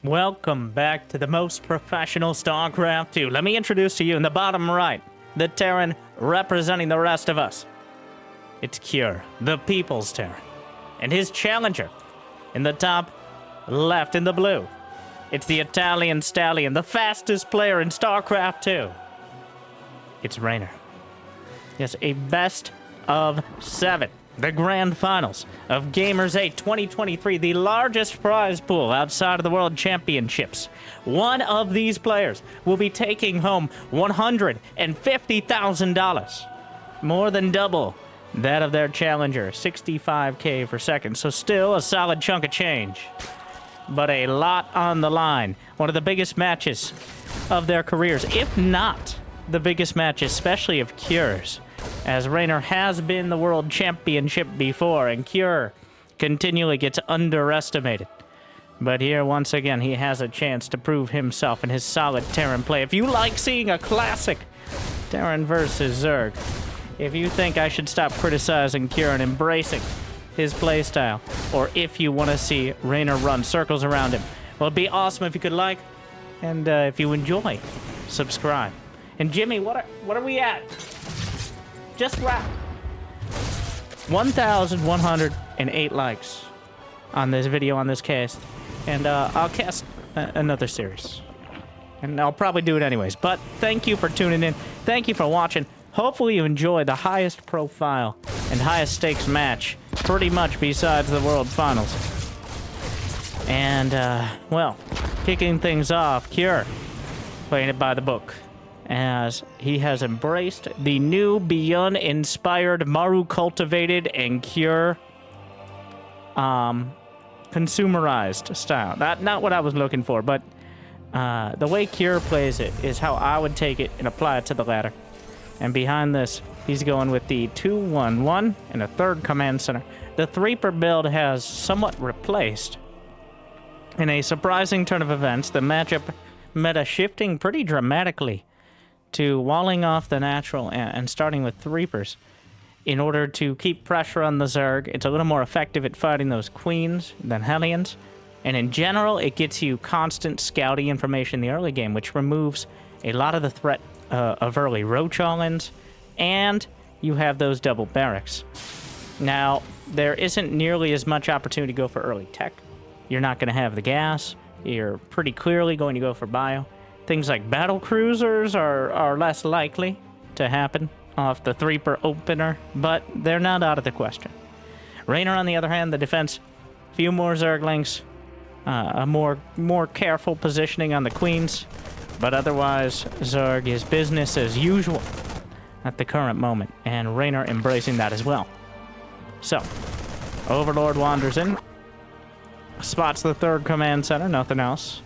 Welcome back to the most professional StarCraft 2. Let me introduce to you in the bottom right, the Terran representing the rest of us. It's Cure, the People's Terran. And his challenger in the top left in the blue. It's the Italian Stallion, the fastest player in StarCraft 2. It's Reynor. Yes, a best of 7. The grand finals of Gamers8 2023, the largest prize pool outside of the World Championships. One of these players will be taking home $150,000, more than double that of their challenger, $65K for second. So still a solid chunk of change, but a lot on the line. One of the biggest matches of their careers, if not the biggest match, especially of Cure's, as Reynor has been the world championship before, and Cure continually gets underestimated. But here, once again, he has a chance to prove himself in his solid Terran play. If you like seeing a classic Terran versus Zerg, if you think I should stop criticizing Cure and embracing his playstyle, or if you want to see Reynor run circles around him, well, it'd be awesome if you could like, and if you enjoy, subscribe. And Jimmy, what are we at? Just wrap 1,108 likes on this video, on this cast, and I'll cast another series, and I'll probably do it anyways. But thank you for tuning in, thank you for watching. Hopefully you enjoy the highest profile and highest stakes match pretty much besides the World Finals. And well, kicking things off, Cure playing it by the book, as he has embraced the new Beyond-inspired, Maru-cultivated, and Cure consumerized style. Not what I was looking for, but the way Cure plays it is how I would take it and apply it to the ladder. And behind this, he's going with the 2-1-1 and a third command center. The Threeper build has somewhat replaced, in a surprising turn of events, the matchup meta shifting pretty dramatically to walling off the natural and starting with Threepers in order to keep pressure on the Zerg. It's a little more effective at fighting those queens than Hellions. And in general, it gets you constant scouting information in the early game, which removes a lot of the threat of early roach all-ins, and you have those double barracks. Now, there isn't nearly as much opportunity to go for early tech. You're not going to have the gas. You're pretty clearly going to go for bio. Things like battle cruisers are less likely to happen off the Threeper opener, but they're not out of the question. Reynor, on the other hand, the defense, a few more Zerglings, a more careful positioning on the queens, but otherwise, Zerg is business as usual at the current moment, and Reynor embracing that as well. So, Overlord wanders in, spots the third command center, nothing else.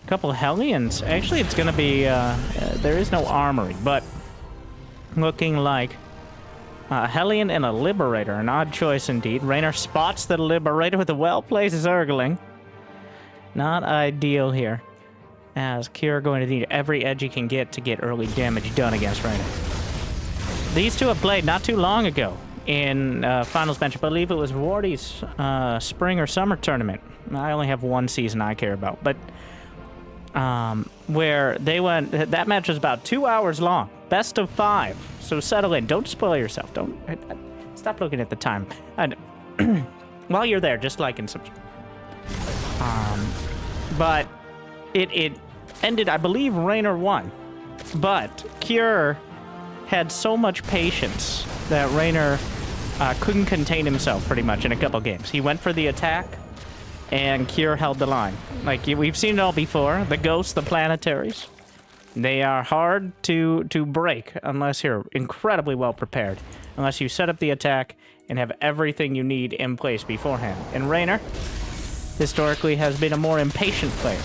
A couple of Hellions. Actually, it's going to be, there is no armory, but looking like a Hellion and a Liberator. An odd choice indeed. Reynor spots the Liberator with a well-placed Zergling. Not ideal here, as Cure going to need every edge he can get to get early damage done against Reynor. These two have played not too long ago in finals match. I believe it was Wardy's spring or summer tournament. I only have one season I care about, but where they went, that match was about 2 hours long, best of 5. So settle in, don't spoil yourself, don't stop looking at the time. While you're there, just like and subscribe. But it ended, I believe Reynor won, but Cure had so much patience that Reynor couldn't contain himself pretty much in a couple games. He went for the attack, and Cure held the line. Like, we've seen it all before. The ghosts, the planetaries, they are hard to break unless you're incredibly well prepared, unless you set up the attack and have everything you need in place beforehand. And Reynor, historically, has been a more impatient player,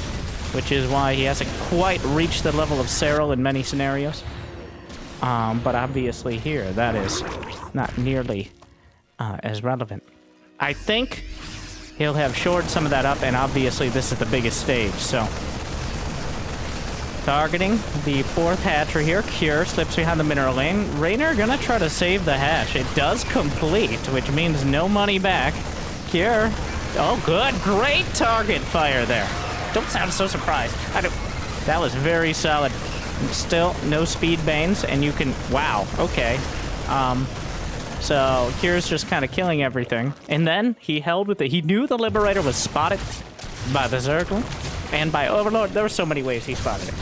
which is why he hasn't quite reached the level of Cyril in many scenarios. But obviously here, that is not nearly as relevant. I think he'll have shored some of that up, and obviously this is the biggest stage, so. Targeting the fourth hatchery here. Cure slips behind the mineral lane. Reynor gonna try to save the hatch. It does complete, which means no money back. Cure, oh good, great target fire there. Don't sound so surprised. That was very solid. Still, no speed banes, and you can... Wow, okay. So, Kier's just kind of killing everything. And then, he held with it. He knew the Liberator was spotted by the Zerg and by Overlord. There were so many ways he spotted it.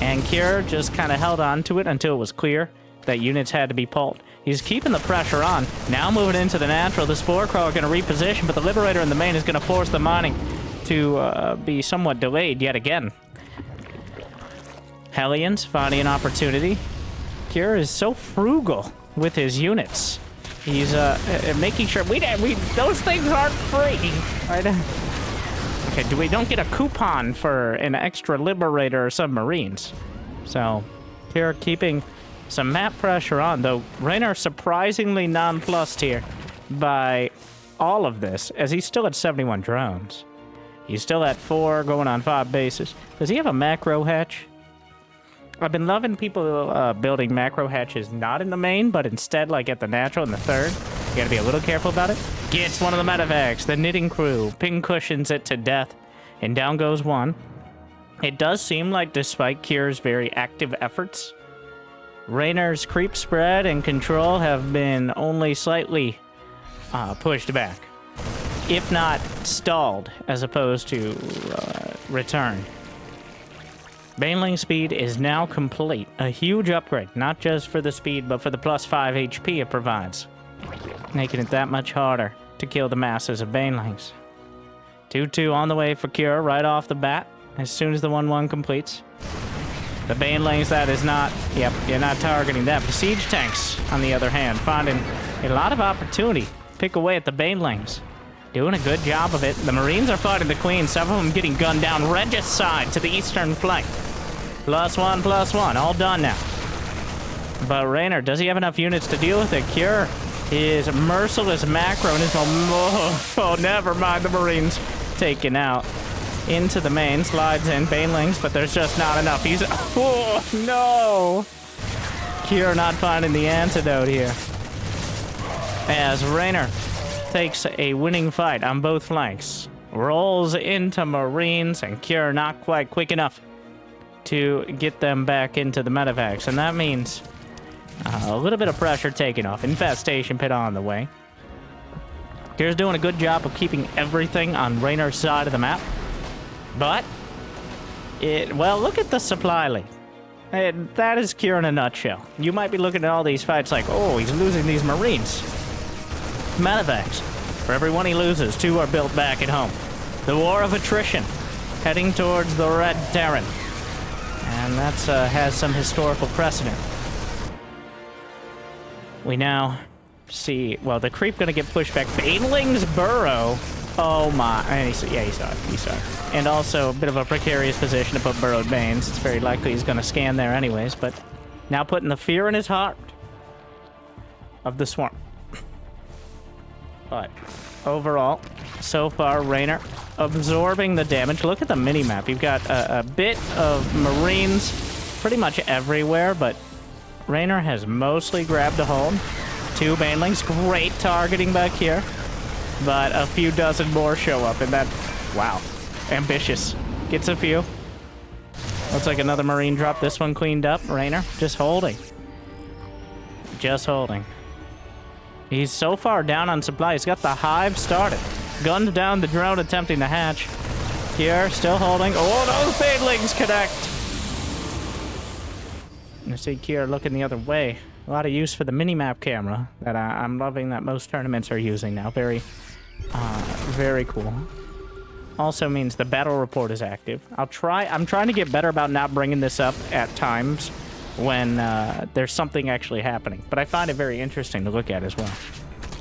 And Kier just kind of held on to it until it was clear that units had to be pulled. He's keeping the pressure on. Now moving into the natural. The Spore Crawler going to reposition, but the Liberator in the main is going to force the mining to be somewhat delayed yet again. Hellions finding an opportunity. Kier is so frugal with his units. He's making sure those things aren't free. Right? Okay, we don't get a coupon for an extra Liberator or submarines. So, Kier keeping some map pressure on, though Reynor surprisingly nonplussed here by all of this, as he's still at 71 drones. He's still at 4, going on 5 bases. Does he have a macro hatch? I've been loving people building macro hatches not in the main, but instead like at the natural in the 3rd. You gotta be a little careful about it. Gets one of the medevacs, the knitting crew, pin cushions it to death, and down goes one. It does seem like despite Kier's very active efforts, Reynor's creep spread and control have been only slightly pushed back, if not stalled, as opposed to returned. Baneling speed is now complete, a huge upgrade, not just for the speed, but for the plus 5 HP it provides, making it that much harder to kill the masses of Banelings. 2-2 on the way for Kier right off the bat, as soon as the 1-1 completes. The Banelings, that is not... Yep, you're not targeting that. The siege tanks, on the other hand, finding a lot of opportunity. Pick away at the Banelings. Doing a good job of it. The Marines are fighting the Queen. Several of them getting gunned down. Regis side to the eastern flank. +1, all done now. But Reynor, does he have enough units to deal with it? Kier, his merciless macro and his... Oh, never mind. The Marines taken out. Into the main, slides in, Banelings, but there's just not enough. He's... Oh, no! Kier not finding the antidote here. As Reynor takes a winning fight on both flanks. Rolls into Marines, and Kier not quite quick enough to get them back into the medevacs. And that means a little bit of pressure taken off. Infestation pit on the way. Kier's doing a good job of keeping everything on Reynor's side of the map. But, well, look at the supply lead. That is Kier in a nutshell. You might be looking at all these fights like, oh, he's losing these Marines. Medevacs. For every one he loses, 2 are built back at home. The war of attrition, heading towards the Red Terran. And that's has some historical precedent. We now see, well, the creep gonna get pushed back. Baneling's burrow. Oh my, and he saw it. And also a bit of a precarious position to put burrowed Banes. It's very likely he's gonna scan there anyways, but now putting the fear in his heart of the swarm. But overall, so far, Reynor absorbing the damage. Look at the mini-map. You've got a bit of Marines pretty much everywhere, but Reynor has mostly grabbed a hold. 2 Banelings, great targeting back here. But a few dozen more show up, and that, wow, ambitious. Gets a few. Looks like another Marine drop. This one cleaned up. Reynor just holding. Just holding. He's so far down on supply. He's got the hive started. Gunned down the drone attempting to hatch. Here, still holding. Oh, those Banelings connect. You see Kier looking the other way. A lot of use for the mini-map camera that I'm loving that most tournaments are using now. Very cool. Also means the battle report is active. I'm trying to get better about not bringing this up at times when there's something actually happening. But I find it very interesting to look at as well.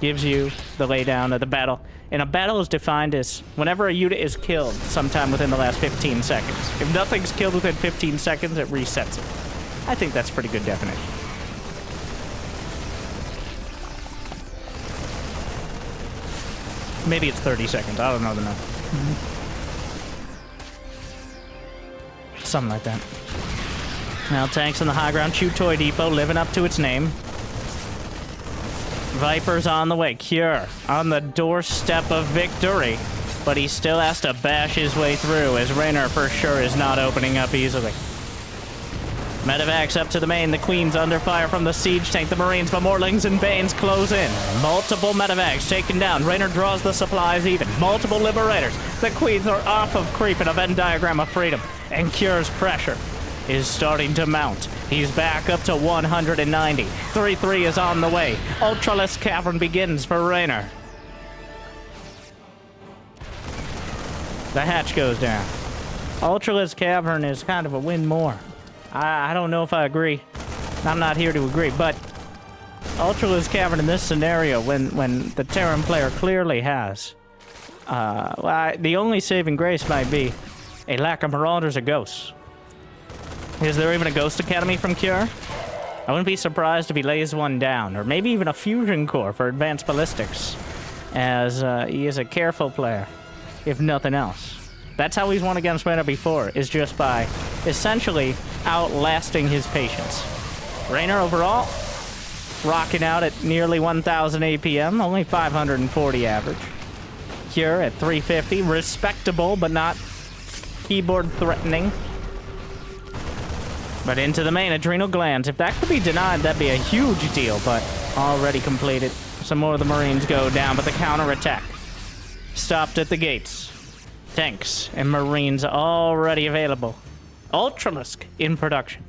Gives you the laydown of the battle. And a battle is defined as whenever a unit is killed sometime within the last 15 seconds. If nothing's killed within 15 seconds, it resets it. I think that's a pretty good definition. Maybe it's 30 seconds. I don't know the number. Something like that. Now tanks on the high ground. Chew Toy Depot living up to its name. Vipers on the way. Kier on the doorstep of victory. but he still has to bash his way through, as Reynor for sure is not opening up easily. Medevacs up to the main. The Queen's under fire from the siege tank. The Marines, but Morlings and Banes close in. Multiple Medevacs taken down. Reynor draws the supplies even. Multiple Liberators. The Queens are off of creep in a Venn diagram of freedom. And Cure's pressure is starting to mount. He's back up to 190. 3-3 is on the way. Ultralisk Cavern begins for Reynor. The hatch goes down. Ultralisk Cavern is kind of a win more. I don't know if I agree. I'm not here to agree, but Ultralisk Cavern in this scenario, when the Terran player clearly has, the only saving grace might be a lack of Marauders or Ghosts. Is there even a Ghost Academy from Cure? I wouldn't be surprised if he lays one down, or maybe even a Fusion Core for advanced ballistics, as he is a careful player, if nothing else. That's how he's won against Reynor before, is just by essentially outlasting his patience. Reynor overall, rocking out at nearly 1,000 APM, only 540 average. Cure at 350, respectable but not keyboard threatening. But into the main, Adrenal Glands. If that could be denied, that'd be a huge deal, but already completed. Some more of the Marines go down, but the counterattack stopped at the gates. Tanks and Marines already available. Ultralisk in production.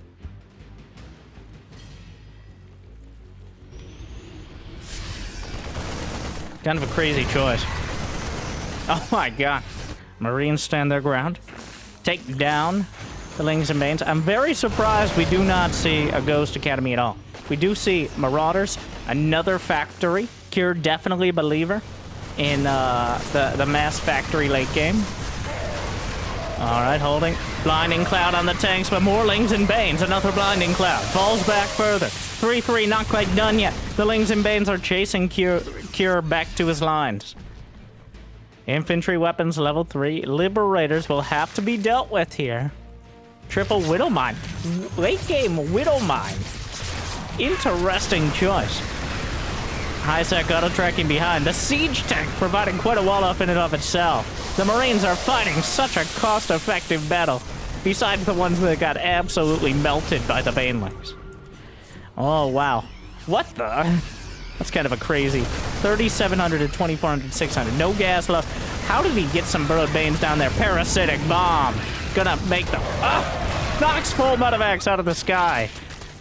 Kind of a crazy choice. Oh my god. Marines stand their ground. Take down the Lings and Banes. I'm very surprised we do not see a Ghost Academy at all. We do see Marauders, another factory. Cure definitely a believer in the mass factory late game. Alright, holding. Blinding Cloud on the tanks, but more Lings and Banes. Another Blinding Cloud. Falls back further. 3-3, not quite done yet. The Lings and Banes are chasing Cure back to his lines. Infantry weapons level 3. Liberators will have to be dealt with here. Triple Widowmine. Late game Widowmine. Interesting choice. High-sec auto-tracking behind. The siege tank providing quite a wall up in and of itself. The Marines are fighting such a cost-effective battle, besides the ones that got absolutely melted by the Banelings. Oh, wow. What the? That's kind of a crazy. 3,700 to 2,400, 600. No gas left. How did he get some Burrowed Banes down there? Parasitic Bomb. Gonna make them... knocks full Medevacs out of the sky.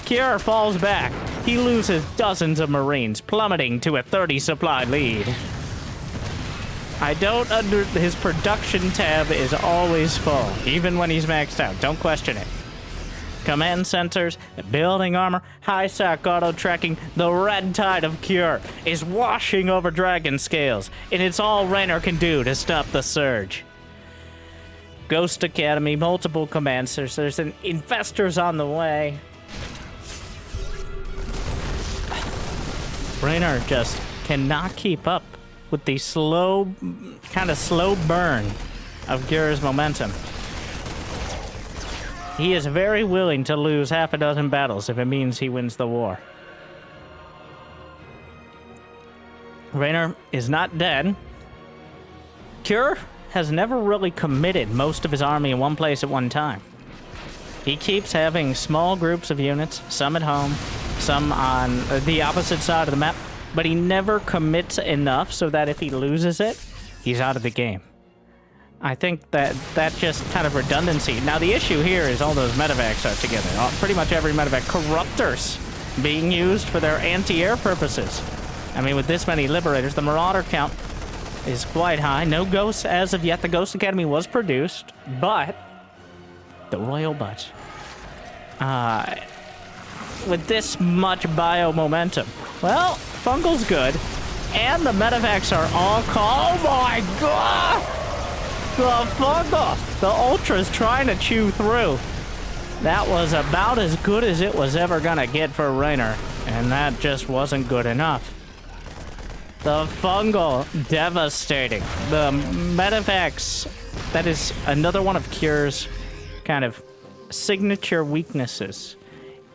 Cure falls back. He loses dozens of Marines, plummeting to a 30 supply lead. I don't his production tab is always full, even when he's maxed out. Don't question it. Command centers, building armor, high-sec auto-tracking, the red tide of Cure is washing over Dragon Scales, and it's all Reynor can do to stop the surge. Ghost Academy, multiple command centers, there's an investors on the way. Reynor just cannot keep up with the kind of slow burn of Cure's momentum. He is very willing to lose half a dozen battles if it means he wins the war. Reynor is not dead. Cure has never really committed most of his army in one place at one time. He keeps having small groups of units, some at home, some on the opposite side of the map, but he never commits enough so that if he loses it, he's out of the game. I think that just kind of redundancy. Now, the issue here is all those medevacs are together. Pretty much every medevac. Corruptors being used for their anti-air purposes. I mean, with this many Liberators, the Marauder count is quite high. No ghosts as of yet. The Ghost Academy was produced, but the Royal Butt. With this much bio momentum, well, Fungal's good, and the medevacs are all oh my god! The Fungal! The Ultra's trying to chew through. That was about as good as it was ever gonna get for Reynor, and that just wasn't good enough. The Fungal, devastating. The medevacs, that is another one of Cure's kind of signature weaknesses,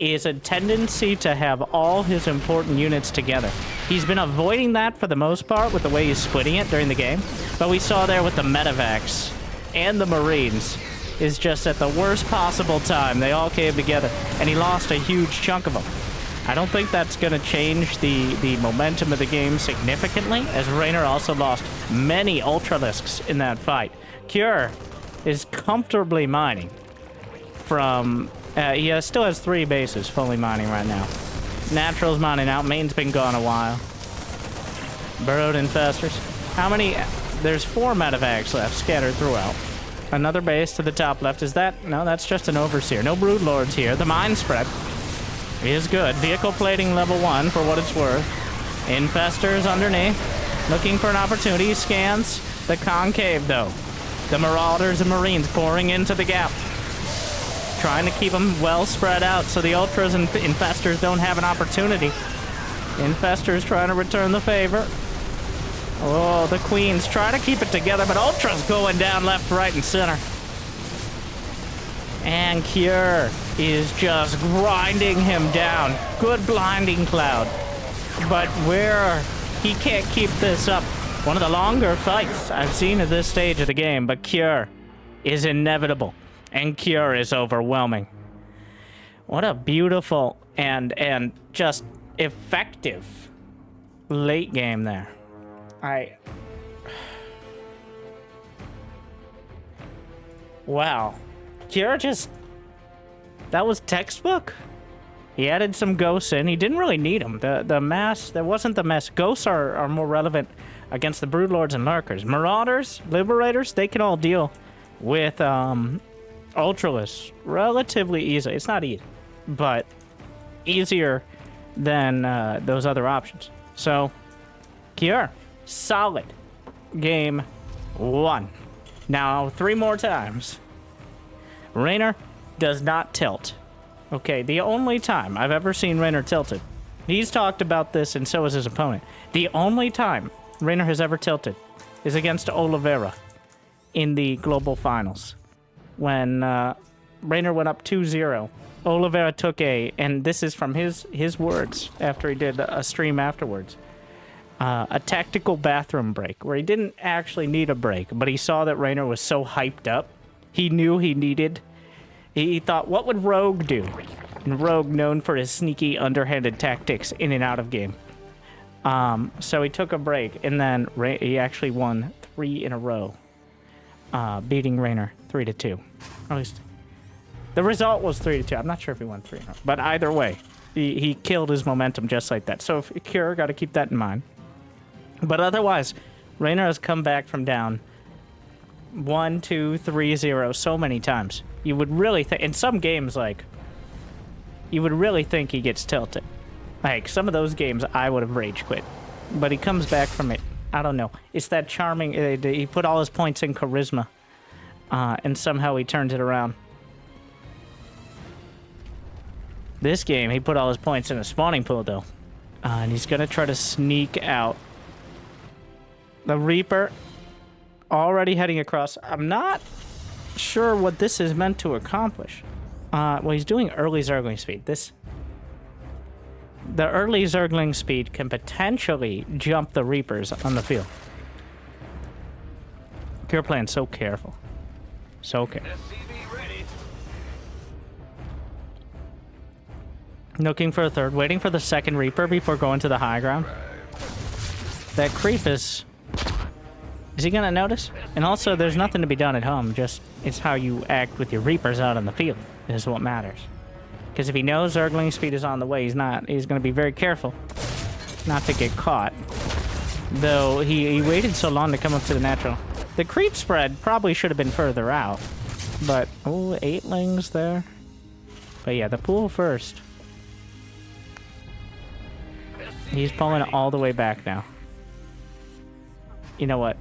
is a tendency to have all his important units together. He's been avoiding that for the most part with the way he's splitting it during the game. But we saw there with the medevacs and the Marines is just at the worst possible time. They all came together, and he lost a huge chunk of them. I don't think that's going to change the momentum of the game significantly, as Reynor also lost many Ultralisks in that fight. Cure is comfortably mining from... he still has 3 bases fully mining right now. Natural's mining out. Main's been gone a while. Burrowed infestors. How many? There's 4 medevacs left scattered throughout. Another base to the top left. Is that? No, that's just an overseer. No broodlords here. The mine spread is good. Vehicle plating level 1 for what it's worth. Infestors underneath. Looking for an opportunity. Scans the concave though. The marauders and marines pouring into the gap. Trying to keep them well spread out so the ultras and infestors don't have an opportunity. Infestors trying to return the favor. Oh, the queens try to keep it together, but ultras going down left, right, and center. And Cure is just grinding him down. Good blinding cloud. But where he can't keep this up. One of the longer fights I've seen at this stage of the game, but Cure is inevitable. And Cure is overwhelming. What a beautiful and just effective late game there. Wow. Cure just... That was textbook. He added some ghosts in. He didn't really need them. The mass... There wasn't the mess. Ghosts are more relevant against the Broodlords and Lurkers. Marauders, Liberators, they can all deal with... Ultralists relatively easy. It's not easy, but easier than those other options. So, Cure, solid game 1. Now, 3 more times. Reynor does not tilt. Okay, the only time I've ever seen Reynor tilted, he's talked about this and so has his opponent. The only time Reynor has ever tilted is against Oliveira in the global finals. When Reynor went up 2-0, Oliveira took and this is from his words after he did a stream afterwards, a tactical bathroom break, where he didn't actually need a break, but he saw that Reynor was so hyped up, he knew he thought, what would Rogue do? And Rogue, known for his sneaky, underhanded tactics in and out of game. So he took a break, and then he actually won 3 in a row. Beating Reynor 3-2. At least the result was 3-2. I'm not sure if he won 3 in a row, but either way, he killed his momentum just like that. So Cure, got to keep that in mind. But otherwise, Reynor has come back from down 1-2-3-0 so many times. You would really think in some games, you would really think he gets tilted. Like some of those games, I would have rage quit, but he comes back from it. I don't know. It's that charming... he put all his points in charisma. And somehow he turned it around. This game, he put all his points in a spawning pool, though. And he's going to try to sneak out. The Reaper already heading across. I'm not sure what this is meant to accomplish. Well, he's doing early Zergling speed. The early Zergling speed can potentially jump the Reapers on the field. Cure playing so careful. So careful. Looking for a third, waiting for the second Reaper before going to the high ground. That creep is he gonna notice? And also, there's nothing to be done at home, just it's how you act with your Reapers out in the field is what matters. Because if he knows Zergling speed is on the way, he's gonna be very careful not to get caught. Though he waited so long to come up to the natural. The creep spread probably should have been further out. But, oh, 8lings there. But yeah, the pool first. He's pulling it all the way back now. You know what?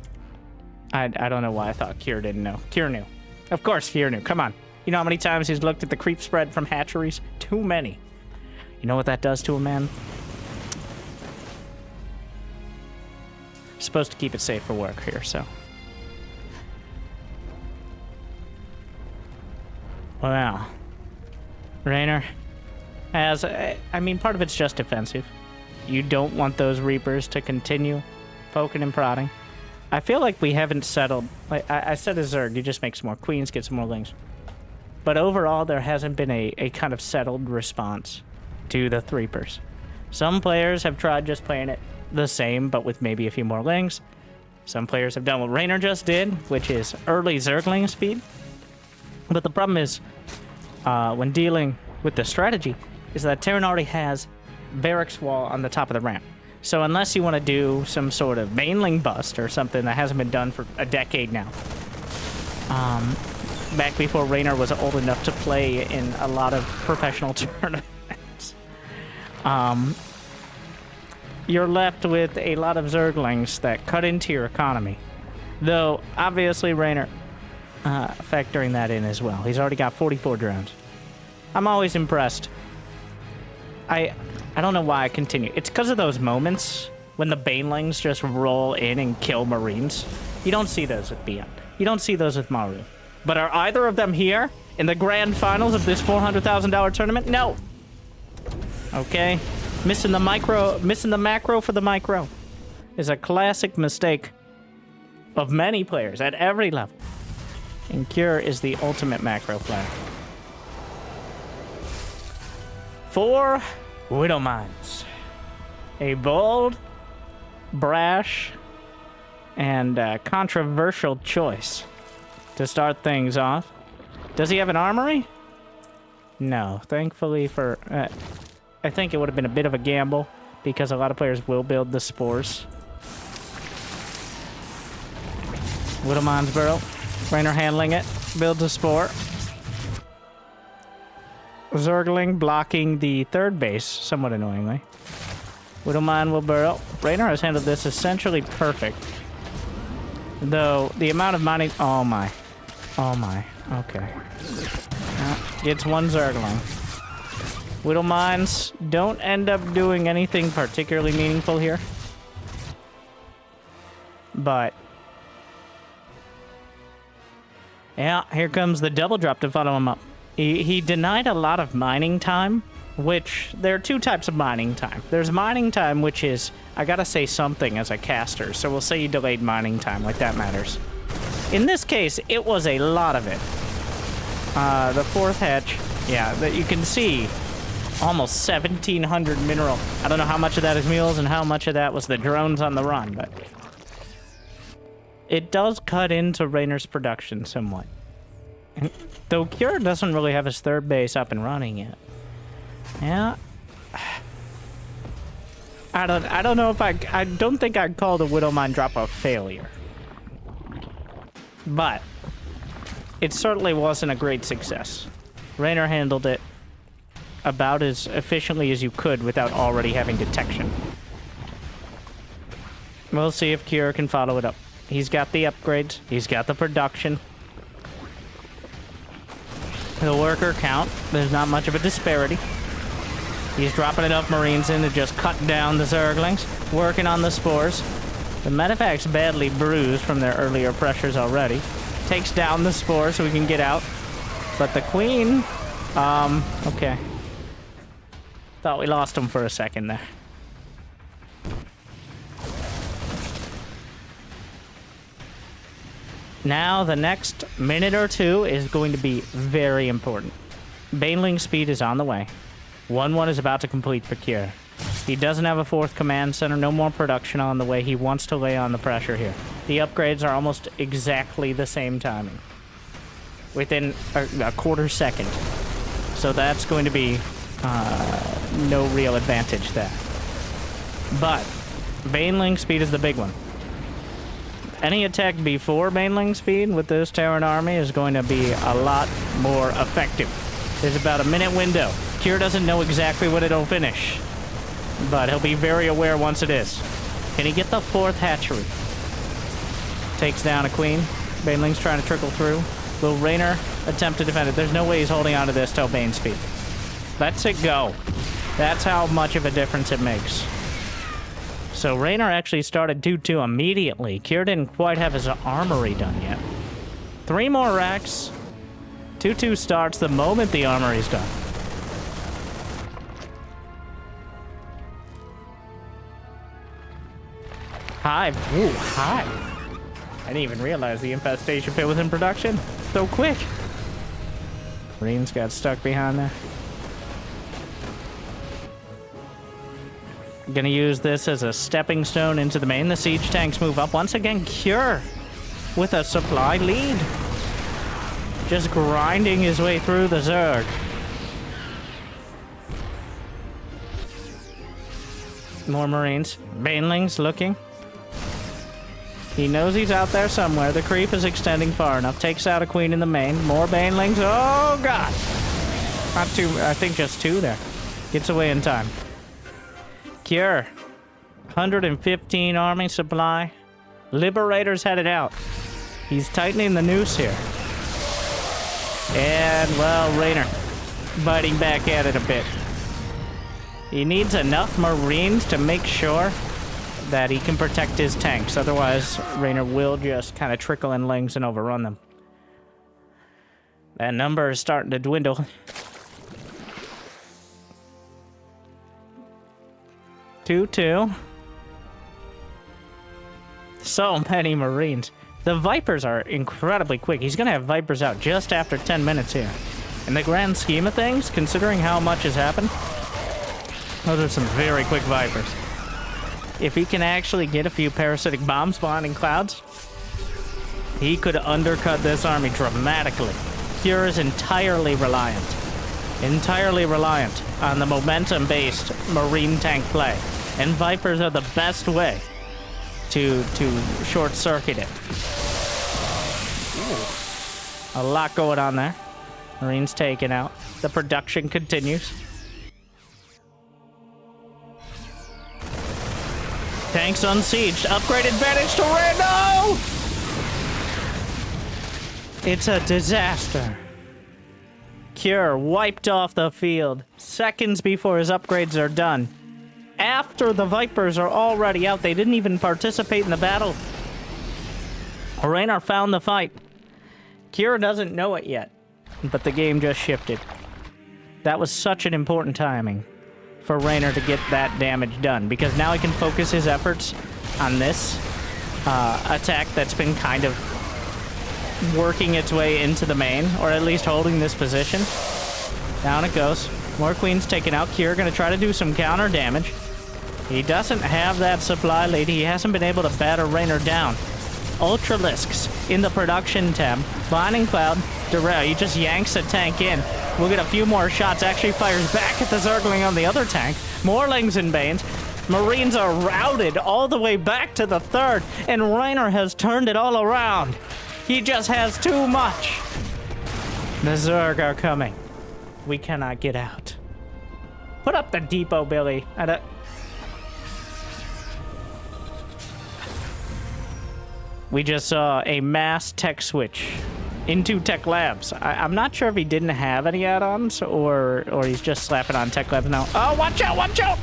I don't know why I thought Cure didn't know. Cure knew. Of course Cure knew. Come on. You know how many times he's looked at the creep spread from hatcheries? Too many. You know what that does to a man? Supposed to keep it safe for work here, so. Wow. Reynor has, I mean, part of it's just defensive. You don't want those Reapers to continue poking and prodding. I feel like we haven't settled. Like I said, a Zerg, you just make some more queens, get some more lings. But overall, there hasn't been a kind of settled response to the Reapers. Some players have tried just playing it the same, but with maybe a few more lings. Some players have done what Reynor just did, which is early Zergling speed. But the problem is, when dealing with the strategy, is that Terran already has barracks wall on the top of the ramp. So unless you want to do some sort of mainling bust or something that hasn't been done for a decade now, back before Reynor was old enough to play in a lot of professional tournaments, you're left with a lot of Zerglings that cut into your economy. Though, obviously, Reynor factoring that in as well. He's already got 44 drones. I'm always impressed. I don't know why I continue. It's because of those moments when the Banelings just roll in and kill Marines. You don't see those with Beyond. You don't see those with Maru. But are either of them here in the grand finals of this $400,000 tournament? No. Okay. Missing the macro for the micro is a classic mistake of many players at every level. And Cure is the ultimate macro player. 4 Widow Mines. A bold, brash, and controversial choice to start things off. Does he have an armory? No. Thankfully for... I think it would have been a bit of a gamble because a lot of players will build the spores. Widow Mines Burrow. Reynor handling it. Builds a spore. Zergling blocking the third base, somewhat annoyingly. Widowmine will burrow. Reynor has handled this essentially perfect. Though, the amount of mining... Oh my. Oh my. Okay. Gets one Zergling. Widow Mines don't end up doing anything particularly meaningful here. But... yeah, here comes the double drop to follow him up. He denied a lot of mining time, which there are two types of mining time. There's mining time, which is, I gotta say something as a caster, so we'll say you delayed mining time, like that matters. In this case, it was a lot of it. The fourth hatch, yeah, that you can see almost 1,700 mineral. I don't know how much of that is mules and how much of that was the drones on the run, but it does cut into Reynor's production somewhat. Though Cure doesn't really have his third base up and running yet. Yeah. I don't know if I don't think I'd call the Widow Mine drop a failure. But it certainly wasn't a great success. Reynor handled it about as efficiently as you could without already having detection. We'll see if Cure can follow it up. He's got the upgrades. He's got the production. The worker count, there's not much of a disparity. He's dropping enough Marines in to just cut down the Zerglings, working on the spores. The medevac's badly bruised from their earlier pressures already. Takes down the spores so we can get out. But the Queen, okay. Thought we lost him for a second there. Now, the next minute or two is going to be very important. Baneling speed is on the way. 1-1 is about to complete for Cure. He doesn't have a fourth command center, no more production on the way. He wants to lay on the pressure here. The upgrades are almost exactly the same timing. Within a quarter second. So that's going to be no real advantage there. But Baneling speed is the big one. Any attack before Baneling speed with this Terran army is going to be a lot more effective. There's about a minute window. Cure doesn't know exactly when it'll finish, but he'll be very aware once it is. Can he get the fourth hatchery? Takes down a queen. Baneling's trying to trickle through. Will Reynor attempt to defend it? There's no way he's holding on to this till Bane speed. Lets it go. That's how much of a difference it makes. So Reynor actually started 2-2 immediately. Cure didn't quite have his armory done yet. 3 more racks. 2-2 starts the moment the armory's done. Hive. Ooh, Hive. I didn't even realize the infestation pit was in production so quick. Marines got stuck behind there. Gonna use this as a stepping stone into the main. The siege tanks move up. Once again, Cure with a supply lead. Just grinding his way through the Zerg. More Marines. Banelings looking. He knows he's out there somewhere. The creep is extending far enough. Takes out a queen in the main. More Banelings. Oh, God. Not two. I think just two there. Gets away in time. Cure. 115 army supply. Liberator's headed out. He's tightening the noose here. And, well, Reynor biting back at it a bit. He needs enough Marines to make sure that he can protect his tanks. Otherwise, Reynor will just kind of trickle in lings and overrun them. That number is starting to dwindle. 2-2. So many Marines. The Vipers are incredibly quick. He's going to have Vipers out just after 10 minutes here. In the grand scheme of things, considering how much has happened, those are some very quick Vipers. If he can actually get a few parasitic bombs spawning clouds, he could undercut this army dramatically. Cure is entirely reliant on the momentum-based Marine tank play. And Vipers are the best way to short-circuit it. Ooh. A lot going on there. Marines taken out. The production continues. Tanks unsieged. Upgrade advantage to Reynor! It's a disaster. Cure wiped off the field seconds before his upgrades are done. After the Vipers are already out, they didn't even participate in the battle. Reynor found the fight. Cure doesn't know it yet, but the game just shifted. That was such an important timing for Reynor to get that damage done, because now he can focus his efforts on this attack that's been kind of working its way into the main, or at least holding this position. Down it goes. More queens taken out. Cure gonna try to do some counter damage. He doesn't have that supply lead. He hasn't been able to batter Reynor down. Ultralisks in the production tab. Blinding Cloud, derail. He just yanks a tank in. We'll get a few more shots. Actually fires back at the Zergling on the other tank. More Lings and Banes. Marines are routed all the way back to the third, and Reynor has turned it all around. He just has too much. The Zerg are coming. We cannot get out. Put up the depot, Billy. We just saw a mass tech switch into Tech Labs. I'm not sure if he didn't have any add-ons or he's just slapping on Tech Labs now. Oh, watch out, watch out!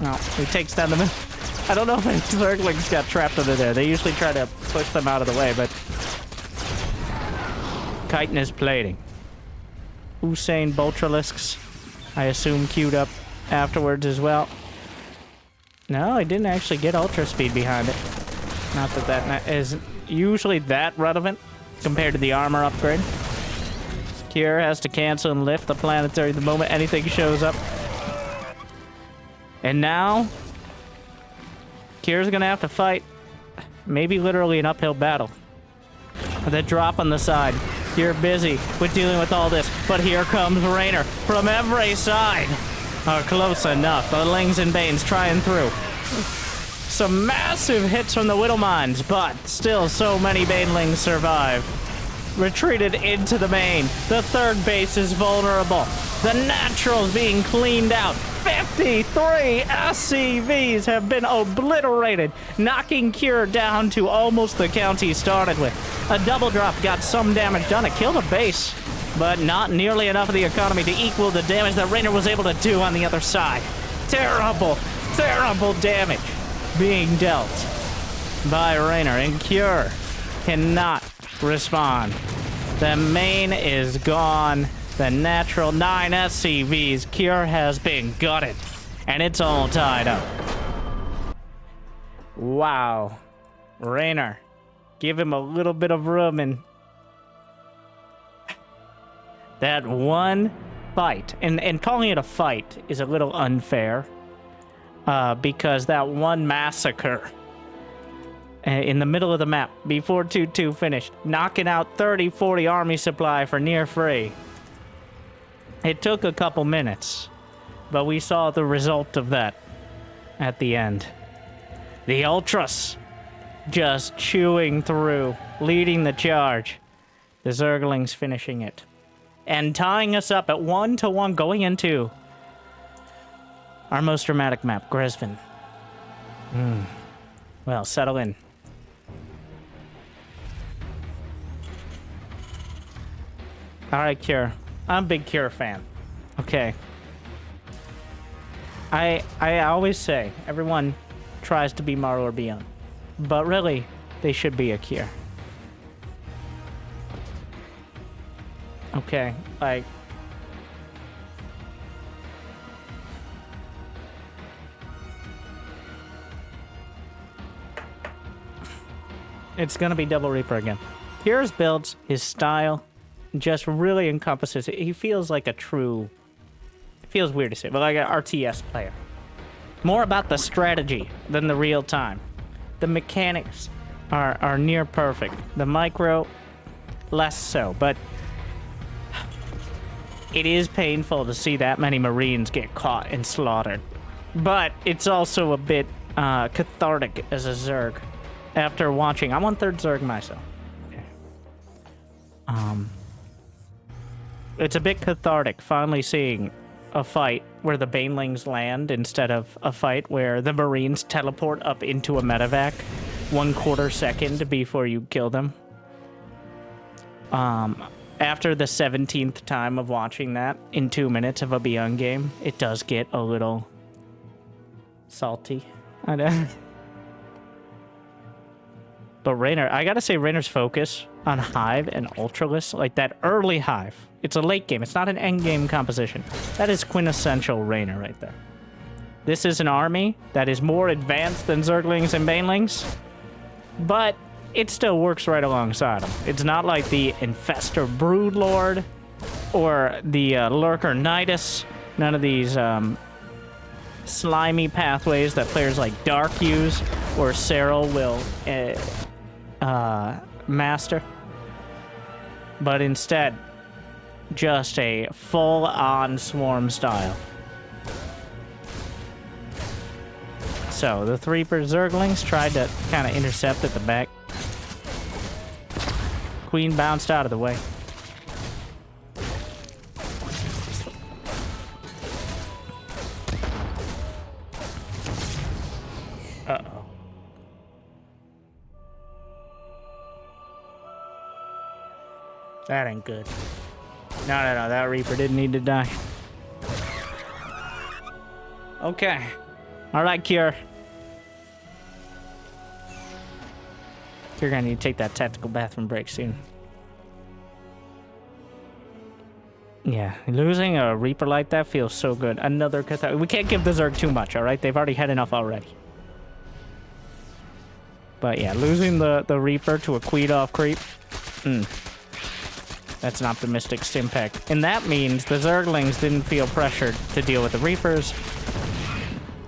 No, he takes down the middle. I don't know if any Zerglings got trapped under there. They usually try to push them out of the way, but Chitin is plating. Usain Boltralisks, I assume, queued up afterwards as well. No, he didn't actually get ultra speed behind it. Not that that is usually that relevant compared to the armor upgrade. Cure has to cancel and lift the planetary the moment anything shows up. And now, Cure's gonna have to fight maybe literally an uphill battle. The drop on the side. Cure busy with dealing with all this, but here comes Reynor from every side. Close enough. The Lings and Banes trying through. Some massive hits from the Widowmines, but still so many Banelings survive. Retreated into the main. The third base is vulnerable. The Naturals being cleaned out. 53 SCVs have been obliterated, knocking Cure down to almost the count he started with. A double drop got some damage done. It killed a base, but not nearly enough of the economy to equal the damage that Reynor was able to do on the other side. Terrible, terrible damage being dealt by Reynor, and Cure cannot respond. The main is gone. The natural 9 SCVs. Cure has been gutted, and it's all tied up. Wow. Reynor. Give him a little bit of room and... That one fight, and calling it a fight is a little unfair, because that one massacre in the middle of the map before 2-2 finished, knocking out 30-40 army supply for near free. It took a couple minutes, but we saw the result of that at the end. The Ultras just chewing through, leading the charge. The Zerglings finishing it. And tying us up at 1-1 going into our most dramatic map, Gresvin. Well, settle in. Alright, Cure. I'm a big Cure fan. Okay. I always say, everyone tries to be Maru or Beyond. But really, they should be a Cure. Okay, like... It's gonna be Double Reaper again. Here's builds, his style, just really encompasses it. He feels like a true... It feels weird to say, but like an RTS player. More about the strategy than the real time. The mechanics are near perfect. The micro, less so, but... It is painful to see that many Marines get caught and slaughtered. But it's also a bit cathartic as a Zerg. After watching... I'm 1/3 Zerg myself. Okay. It's a bit cathartic finally seeing a fight where the Banelings land instead of a fight where the Marines teleport up into a medevac 1/4 second before you kill them. After the 17th time of watching that in 2 minutes of a Beyond game, it does get a little salty. I know. But Reynor, I gotta say Reynor's focus on Hive and Ultralisk, like that early Hive. It's a late game, it's not an end game composition. That is quintessential Reynor right there. This is an army that is more advanced than Zerglings and Banelings, but it still works right alongside them. It's not like the Infestor Broodlord or the Lurker Nidus. None of these slimy pathways that players like Dark use or Serral will master. But instead, just a full-on swarm style. So, the 3 Zerglings tried to kind of intercept at the back. Queen bounced out of the way. Uh-oh. That ain't good. No, that Reaper didn't need to die. Okay. Alright, Cure. You're gonna need to take that tactical bathroom break soon. Yeah, losing a Reaper like that feels so good. Another cathartic. We can't give the Zerg too much, alright? They've already had enough already. But yeah, losing the Reaper to a Queed-off creep. That's an optimistic stim pack. And that means the Zerglings didn't feel pressured to deal with the Reapers.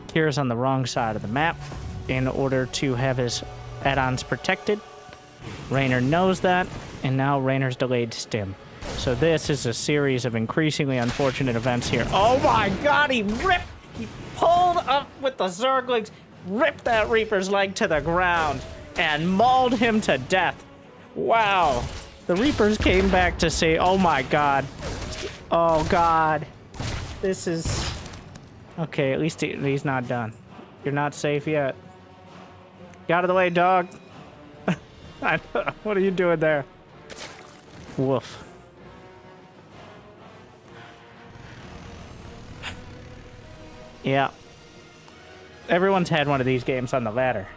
Cure's on the wrong side of the map in order to have his add-ons protected. Reynor knows that, and now Reynor's delayed stim. So this is a series of increasingly unfortunate events here. Oh my god, he pulled up with the Zerglings, ripped that Reaper's leg to the ground, and mauled him to death. Wow. The Reapers came back to say, oh my god. Oh god. This is... Okay, at least he's not done. You're not safe yet. Get out of the way, dog. What are you doing there? Woof. Yeah. Everyone's had one of these games on the ladder.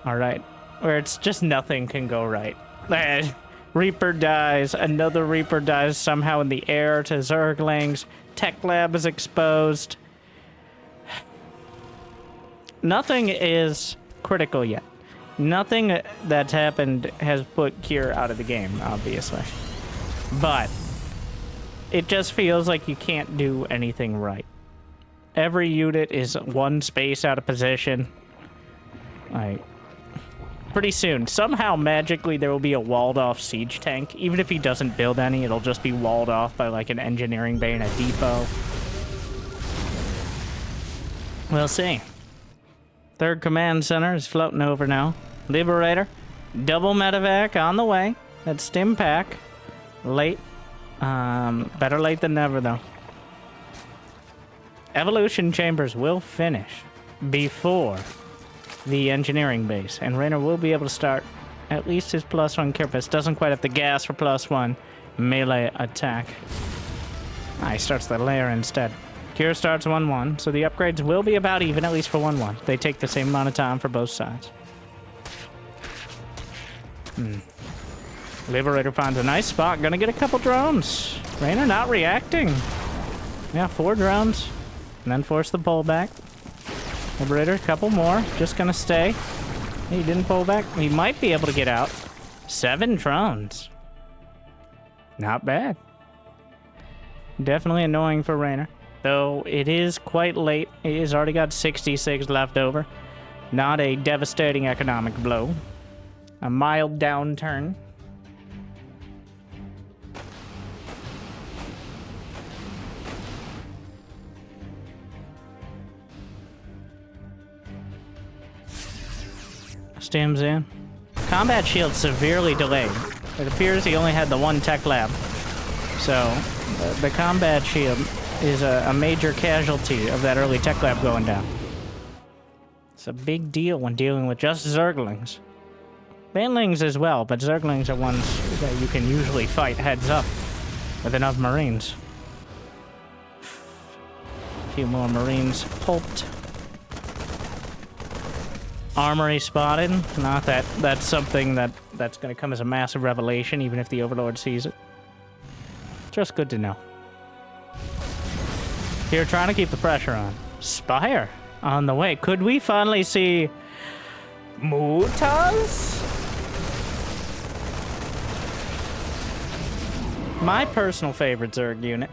Alright. Where it's just nothing can go right. Reaper dies. Another Reaper dies somehow in the air to Zerglings. Tech Lab is exposed. Nothing is critical yet. Nothing that's happened has put Cure out of the game, obviously. But it just feels like you can't do anything right. Every unit is one space out of position. Like, pretty soon, somehow magically there will be a walled off siege tank. Even if he doesn't build any, it'll just be walled off by like an engineering bay and a depot. We'll see. Third command center is floating over now. Liberator, double medevac on the way. That's stim pack. Late. Better late than never though. Evolution chambers will finish before the engineering base, and Reynor will be able to start at least his +1 carapace. Doesn't quite have the gas for +1 melee attack. He starts the lair instead. Cure starts 1-1, so the upgrades will be about even, at least for 1-1. They take the same amount of time for both sides. Liberator finds a nice spot. Gonna get a couple drones. Reynor not reacting. Yeah, 4 drones. And then force the pullback. Liberator, a couple more. Just gonna stay. He didn't pull back. He might be able to get out. 7 drones. Not bad. Definitely annoying for Reynor. Though it is quite late. He has already got 66 left over. Not a devastating economic blow. A mild downturn. Stims in. Combat shield severely delayed. It appears he only had the 1 tech lab. So, the combat shield is a major casualty of that early tech lab going down. It's a big deal when dealing with just Zerglings. Banelings as well, but Zerglings are ones that you can usually fight heads up with enough Marines. A few more Marines pulped. Armory spotted. Not that that's something that's going to come as a massive revelation, even if the Overlord sees it. Just good to know. Here, trying to keep the pressure on. Spire on the way. Could we finally see Mutas? My personal favorite Zerg unit.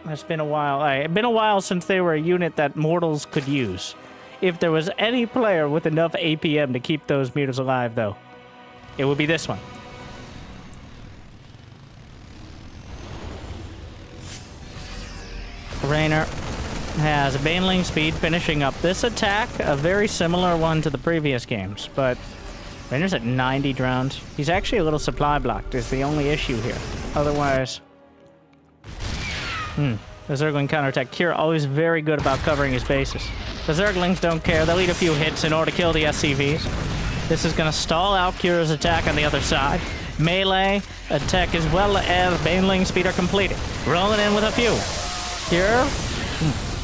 It's been a while. It's been a while since they were a unit that mortals could use. If there was any player with enough APM to keep those mutas alive, though, it would be this one. Reynor has a Baneling speed finishing up this attack, a very similar one to the previous games, but Reynor's at 90 drones. He's actually a little supply blocked is the only issue here. Otherwise, the Zergling counterattack. Cure always very good about covering his bases. The Zerglings don't care. They'll eat a few hits in order to kill the SCVs. This is going to stall out Cure's attack on the other side. Melee attack as well as Baneling speed are completed. Rolling in with a few. Cure.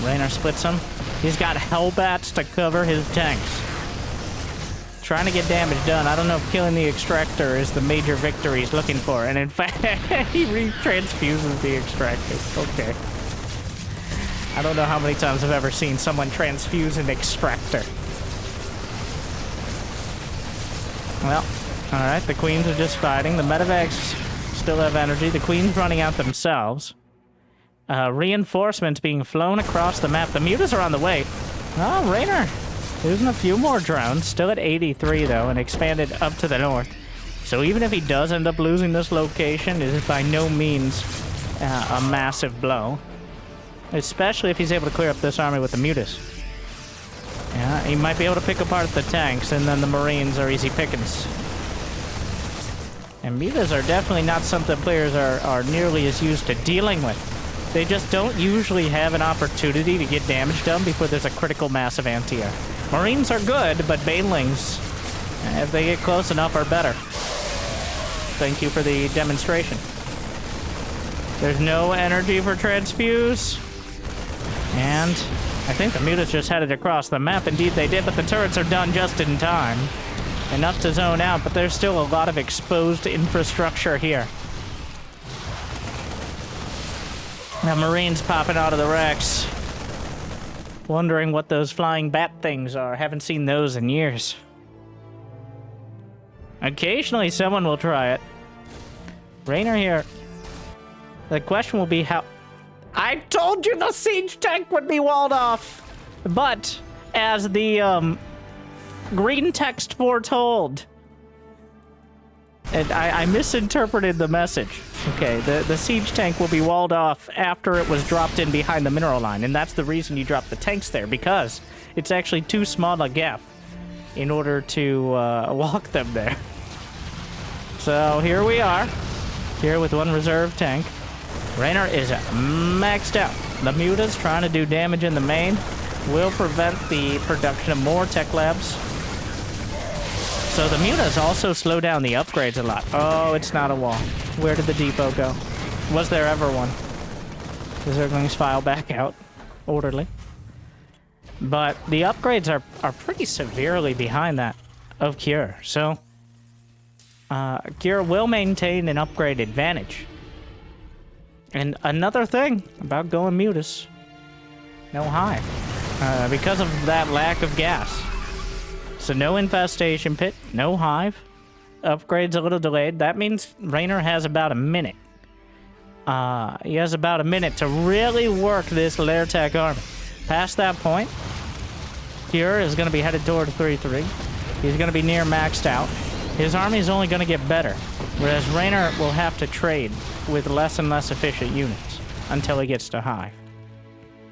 Reynor splits him. He's got Hellbats to cover his tanks. Trying to get damage done. I don't know if killing the Extractor is the major victory he's looking for. And in fact, he re-transfuses the Extractor. Okay. I don't know how many times I've ever seen someone transfuse an Extractor. Well, alright, the Queens are just fighting. The medevacs still have energy. The Queens running out themselves. Reinforcements being flown across the map. The mutas are on the way. Oh, Reynor losing a few more drones. Still at 83, though, and expanded up to the north. So even if he does end up losing this location, it is by no means a massive blow. Especially if he's able to clear up this army with the mutas. Yeah, he might be able to pick apart the tanks, and then the Marines are easy pickings. And mutas are definitely not something players are nearly as used to dealing with. They just don't usually have an opportunity to get damage done before there's a critical mass of anti-air. Marines are good, but Banelings, if they get close enough, are better. Thank you for the demonstration. There's no energy for transfuse. And I think the mutas just headed across the map. Indeed they did, but the turrets are done just in time. Enough to zone out, but there's still a lot of exposed infrastructure here. The Marines popping out of the wrecks. Wondering what those flying bat things are. Haven't seen those in years. Occasionally someone will try it. Reynor here. The question will be how... I told you the siege tank would be walled off! But, as the, green text foretold... And I misinterpreted the message. Okay, the siege tank will be walled off after it was dropped in behind the mineral line, and that's the reason you drop the tanks there, because it's actually too small a gap in order to walk them there. So here we are, here with one reserve tank. Reynor is maxed out. The Muta's trying to do damage in the main will prevent the production of more tech labs. So the Mutas also slow down the upgrades a lot. Oh, it's not a wall. Where did the depot go? Was there ever one? The Zerglings file back out. Orderly. But the upgrades are pretty severely behind that of Cure. So, Cure will maintain an upgrade advantage. And another thing about going Mutas. No hive. Because of that lack of gas. So no infestation pit, no hive. Upgrade's a little delayed. That means Reynor has about a minute. He has about a minute to really work this lair tech army. Past that point, Cure is going to be headed towards 3-3. He's going to be near maxed out. His army is only going to get better, whereas Reynor will have to trade with less and less efficient units until he gets to hive.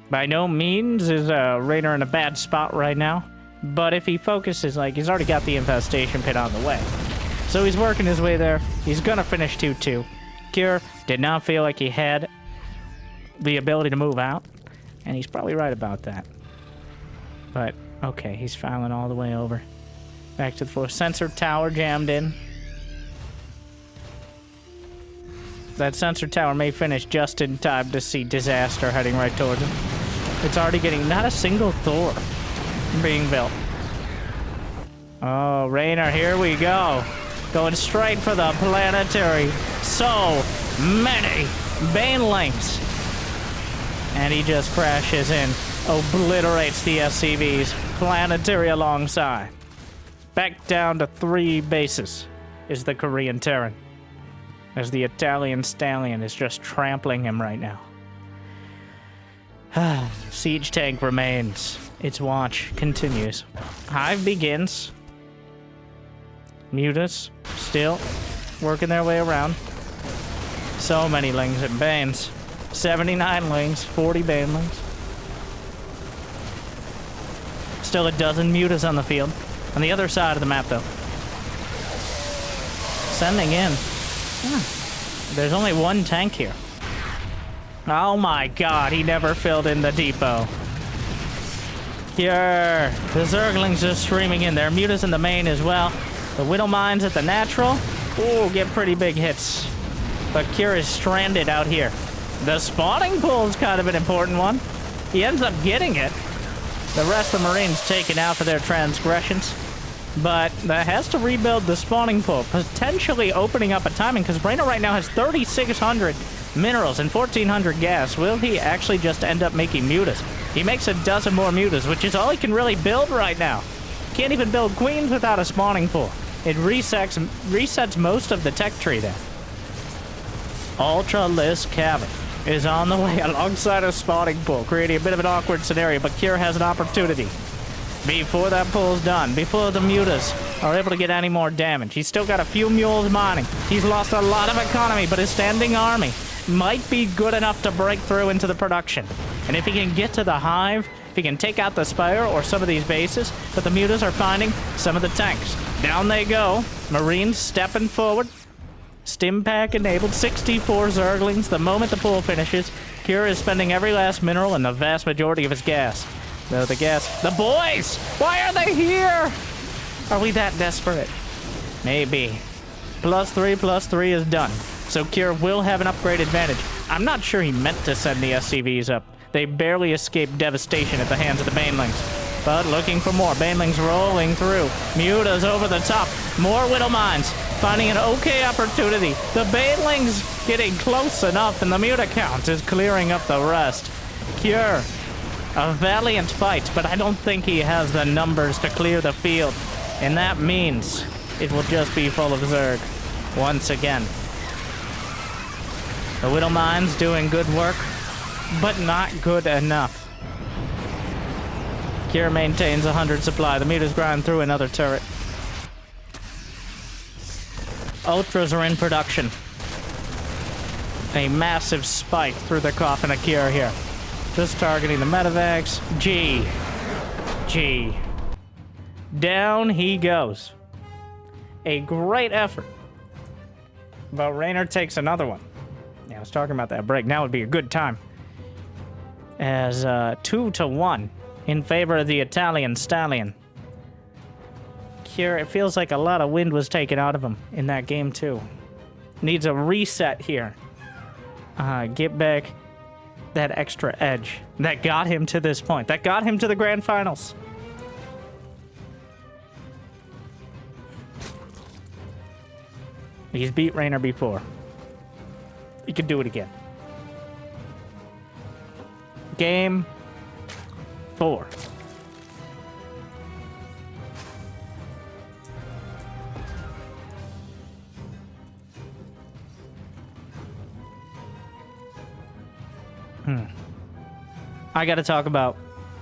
By no means is Reynor in a bad spot right now. But if he focuses, like, he's already got the infestation pit on the way. So he's working his way there. He's gonna finish 2-2. Cure did not feel like he had the ability to move out. And he's probably right about that. But, okay, he's filing all the way over. Back to the floor. Sensor tower jammed in. That sensor tower may finish just in time to see disaster heading right towards him. It's already getting not a single Thor being built. Oh, Reynor, here we go. Going straight for the planetary. So many banelings. And he just crashes in. Obliterates the SCVs. Planetary alongside. Back down to 3 bases is the Korean Terran. As the Italian Stallion is just trampling him right now. Siege tank remains. Its watch continues. Hive begins. Mutas still working their way around. So many lings and banes. 79 lings, 40 banelings. Still a dozen Mutas on the field. On the other side of the map, though. Sending in. There's only one tank here. Oh my god, he never filled in the depot. Here, the Zerglings are streaming in there. Mutas in the main as well. The Whittle Mines at the natural. Ooh, get pretty big hits. But Cure is stranded out here. The spawning pool is kind of an important one. He ends up getting it. The rest of the Marines taken out for their transgressions. But that has to rebuild the spawning pool, potentially opening up a timing, because Reynor right now has 3,600 minerals and 1,400 gas. Will he actually just end up making Mutas? He makes a dozen more Mutas, which is all he can really build right now. Can't even build queens without a spawning pool. It resets most of the tech tree there. Ultra-list Cabin is on the way alongside a spawning pool, creating a bit of an awkward scenario, but Cure has an opportunity. Before that pool's done, before the Mutas are able to get any more damage. He's still got a few mules mining. He's lost a lot of economy, but his standing army might be good enough to break through into the production. And if he can get to the hive, if he can take out the Spire or some of these bases, but the Mutas are finding some of the tanks. Down they go. Marines stepping forward. Stim pack enabled. 64 Zerglings. The moment the pool finishes, Cure is spending every last mineral and the vast majority of his gas. No, the gas. The boys! Why are they here? Are we that desperate? Maybe. +3 is done. So Cure will have an upgrade advantage. I'm not sure he meant to send the SCVs up. They barely escaped devastation at the hands of the Banelings. But looking for more. Banelings rolling through. Mutas over the top. More Whittle Mines. Finding an okay opportunity. The Banelings getting close enough, and the Muta count is clearing up the rest. Cure A valiant fight, but I don't think he has the numbers to clear the field. And that means it will just be full of Zerg once again. The Widowmine's doing good work, but not good enough. Cure maintains 100 supply. The meters grind through another turret. Ultras are in production. A massive spike through the coffin of Cure here. Just targeting the medevacs. G. Down he goes. A great effort. But Reynor takes another one. Yeah, I was talking about that break. Now would be a good time. As 2-1 in favor of the Italian Stallion. Cure, it feels like a lot of wind was taken out of him in that game too. Needs a reset here. Get back that extra edge that got him to this point. That got him to the grand finals. He's beat Reynor before. He could do it again. Game 4. I gotta talk about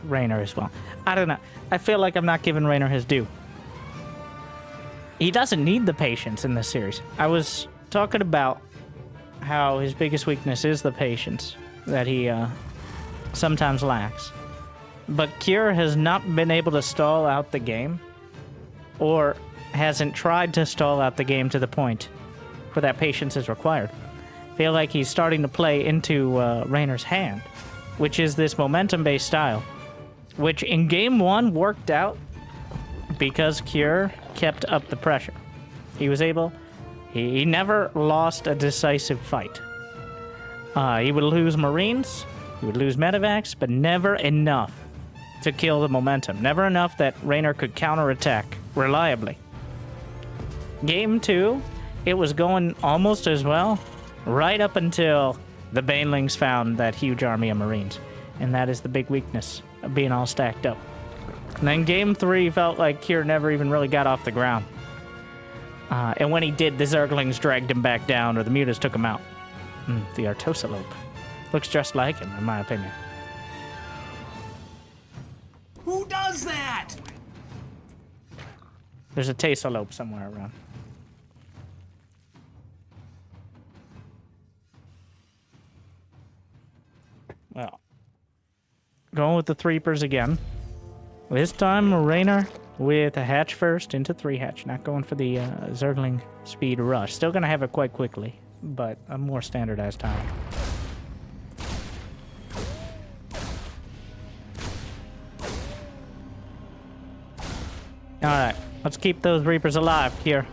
Reynor as well. I don't know. I feel like I'm not giving Reynor his due. He doesn't need the patience in this series. I was talking about how his biggest weakness is the patience that he sometimes lacks. But Cure has not been able to stall out the game, or hasn't tried to stall out the game to the point where that patience is required. I feel like he's starting to play into Reynor's hand, which is this momentum-based style, which in Game 1 worked out because Cure kept up the pressure. He was able... He never lost a decisive fight. He would lose Marines, he would lose medevacs, but never enough to kill the momentum. Never enough that Reynor could counterattack reliably. Game 2, it was going almost as well, right up until the Banelings found that huge army of Marines. And that is the big weakness of being all stacked up. And then Game 3 felt like Cure never even really got off the ground. And when he did, the Zerglings dragged him back down, or the Mutas took him out. The Artosalope. Looks just like him, in my opinion. Who does that? There's a Tasalope somewhere around. Well, going with the Threepers again. This time, Reynor with a hatch first into 3 hatch. Not going for the Zergling speed rush. Still going to have it quite quickly, but a more standardized time. Alright, let's keep those Reapers alive here.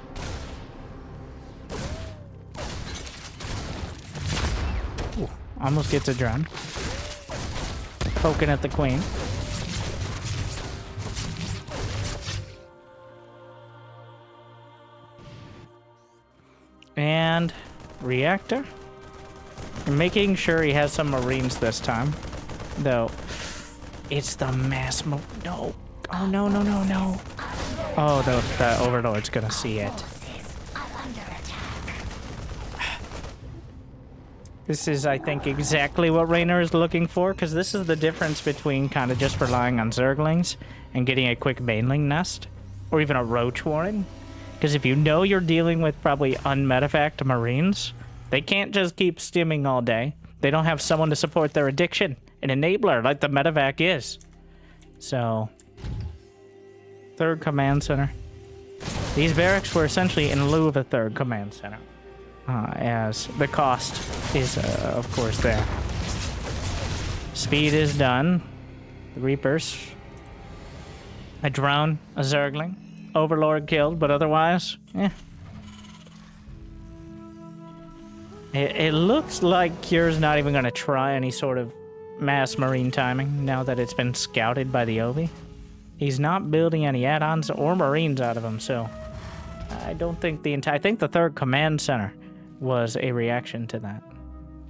Ooh, almost gets a drone. Poking at the Queen. And reactor. Making sure he has some Marines this time. Though, it's the mass no. Oh, no, no, no, no. Oh, the Overlord's gonna see it. This is, I think, exactly what Reynor is looking for, because this is the difference between kind of just relying on Zerglings and getting a quick Baneling nest, or even a Roach Warren. Because if you know you're dealing with probably unmedevaced Marines, they can't just keep stimming all day. They don't have someone to support their addiction, an enabler like the medevac is. So, 3rd Command Center. These barracks were essentially in lieu of a 3rd Command Center. As the cost is, of course, there. Speed is done. The Reapers. A drone, a Zergling. Overlord killed, but otherwise, eh. It looks like Cure's not even going to try any sort of mass Marine timing now that it's been scouted by the Ovi. He's not building any add-ons or Marines out of them, so I don't think I think the 3rd Command Center was a reaction to that.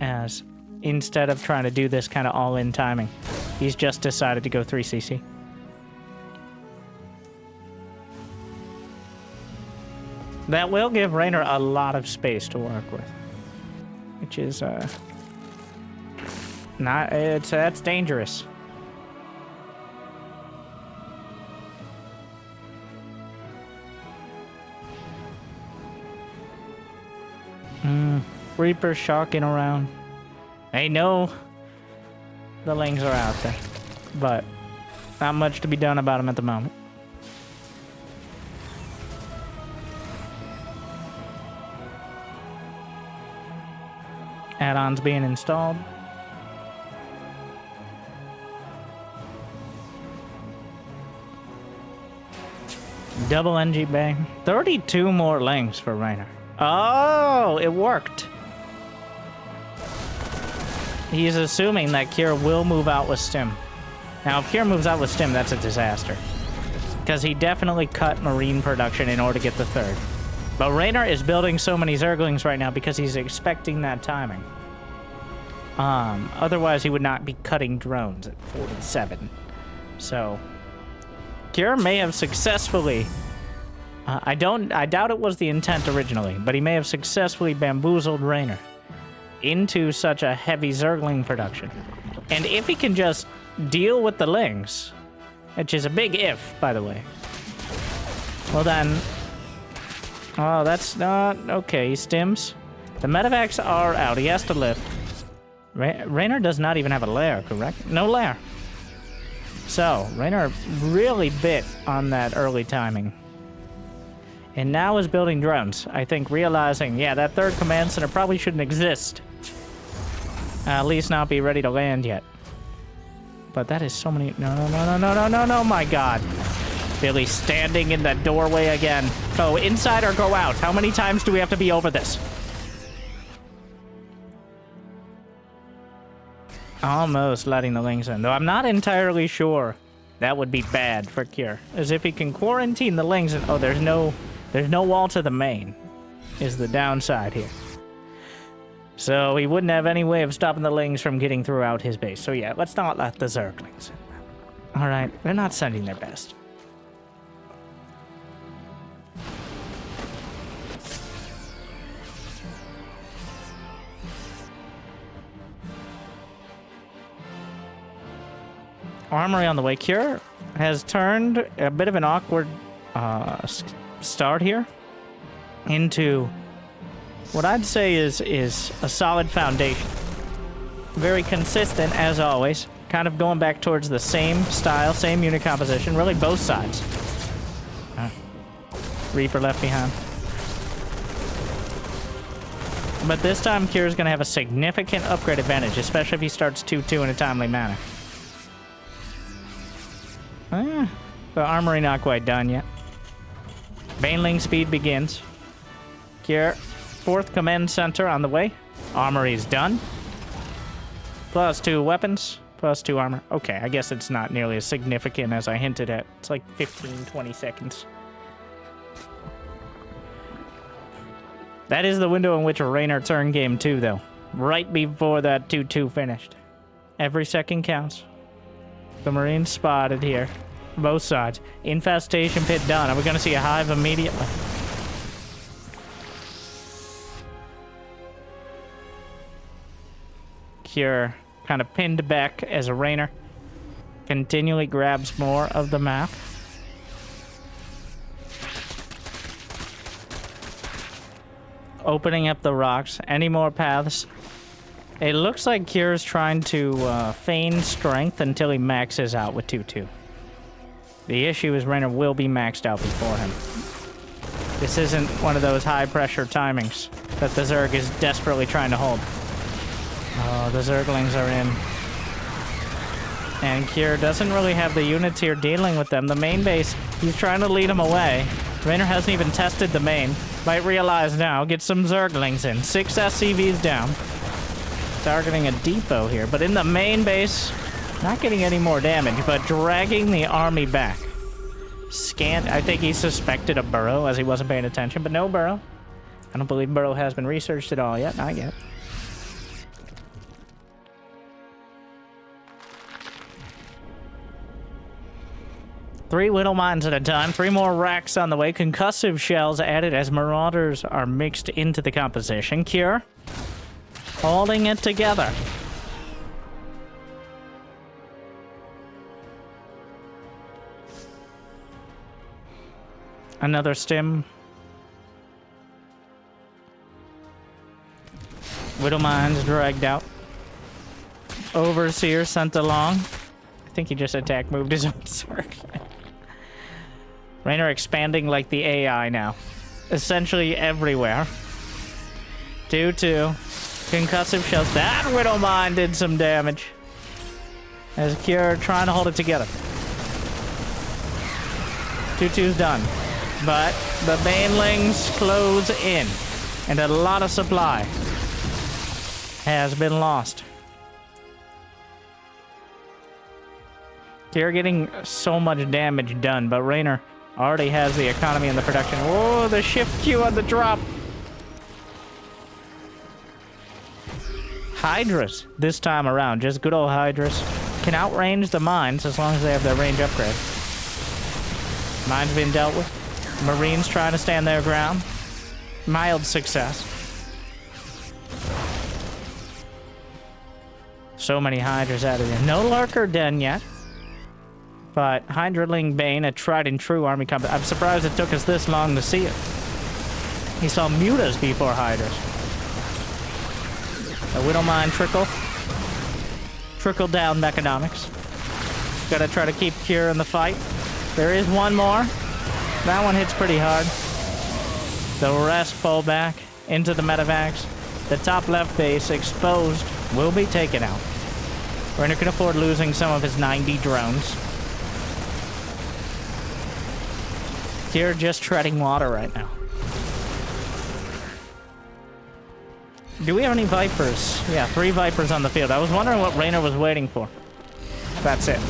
As instead of trying to do this kind of all-in timing. He's just decided to go 3cc. That will give Reynor a lot of space to work with, which is that's dangerous. Reaper shocking around. I know the Lings are out there, but not much to be done about them at the moment. Add-ons being installed. Double NG bang. 32 more Lings for Reynor. Oh, it worked. He's assuming that Kira will move out with Stim. Now, if Kira moves out with Stim, that's a disaster. Because he definitely cut Marine production in order to get the third. But Reynor is building so many Zerglings right now because he's expecting that timing. Otherwise, he would not be cutting drones at 47. So, Kira may have successfully... I doubt it was the intent originally, but he may have successfully bamboozled Reynor into such a heavy Zergling production. And if he can just deal with the Lings, which is a big if, by the way, well then... Oh, that's not... Okay, he stims. The medevacs are out. He has to lift. Reynor does not even have a lair, correct? No lair. So, Reynor really bit on that early timing. And now is building drones. I think realizing, yeah, that third command center probably shouldn't exist. At least not be ready to land yet. But that is so many... No, my God. Billy standing in the doorway again. Go inside or go out. How many times do we have to be over this? Almost letting the Lings in, though I'm not entirely sure that would be bad for Cure. As if he can quarantine the Lings and... Oh, there's no wall to the main, is the downside here. So he wouldn't have any way of stopping the Lings from getting throughout his base. So yeah, let's not let the Zerglings in. Alright, they're not sending their best. Armory on the way. Cure has turned a bit of an awkward start here into what I'd say is a solid foundation. Very consistent as always. Kind of going back towards the same style, same unit composition. Really both sides. Reaper left behind. But this time Cure's going to have a significant upgrade advantage, especially if he starts 2-2 in a timely manner. The armory not quite done yet. Baneling speed begins. Cure, 4th command center on the way. Armory is done. +2 weapons, +2 armor. Okay, I guess it's not nearly as significant as I hinted at. It's like 15-20 seconds. That is the window in which Reynor turned game 2, though. Right before that 2-2 finished. Every second counts. The Marines spotted here. Both sides. Infestation pit done. Are we going to see a hive immediately? Cure kind of pinned back as a Reynor continually grabs more of the map. Opening up the rocks. Any more paths? It looks like Cure's trying to feign strength until he maxes out with 2-2. The issue is Reynor will be maxed out before him. This isn't one of those high-pressure timings that the Zerg is desperately trying to hold. Oh, the Zerglings are in. And Cure doesn't really have the units here dealing with them. The main base, he's trying to lead them away. Reynor hasn't even tested the main. Might realize now, get some Zerglings in. 6 SCVs down. Targeting a depot here, but in the main base, not getting any more damage, but dragging the army back. I think he suspected a burrow as he wasn't paying attention, but no burrow. I don't believe burrow has been researched at all yet, not yet. 3 Widow Mines at a time, 3 more racks on the way. Concussive shells added as Marauders are mixed into the composition. Cure, holding it together. Another stim. Widow Mines dragged out. Overseer sent along. I think he just attack moved his own Zerg. Reynor expanding like the AI now. Essentially everywhere. 2-2. Concussive shells. That Widow Mine did some damage. As Cure trying to hold it together. 2-2's done. But the Banelings close in. And a lot of supply has been lost. You're getting so much damage done, but Reynor already has the economy and the production. Oh, the shift Q on the drop. Hydras this time around, just good old Hydras, can outrange the mines as long as they have their range upgrade. Mines being dealt with. Marines trying to stand their ground. Mild success. So many Hydras added in. No Lurker Den yet. But Hydraling Bane, a tried and true army combat. I'm surprised it took us this long to see it. He saw Mutas before Hydras. A Widow Mine trickle. Trickle down economics. Gotta try to keep Cure in the fight. There is one more. That one hits pretty hard. The rest pull back into the medevacs. The top left base exposed will be taken out. Reynor can afford losing some of his 90 drones. You're just treading water right now. Do we have any Vipers? Yeah, 3 Vipers on the field. I was wondering what Reynor was waiting for. That's it.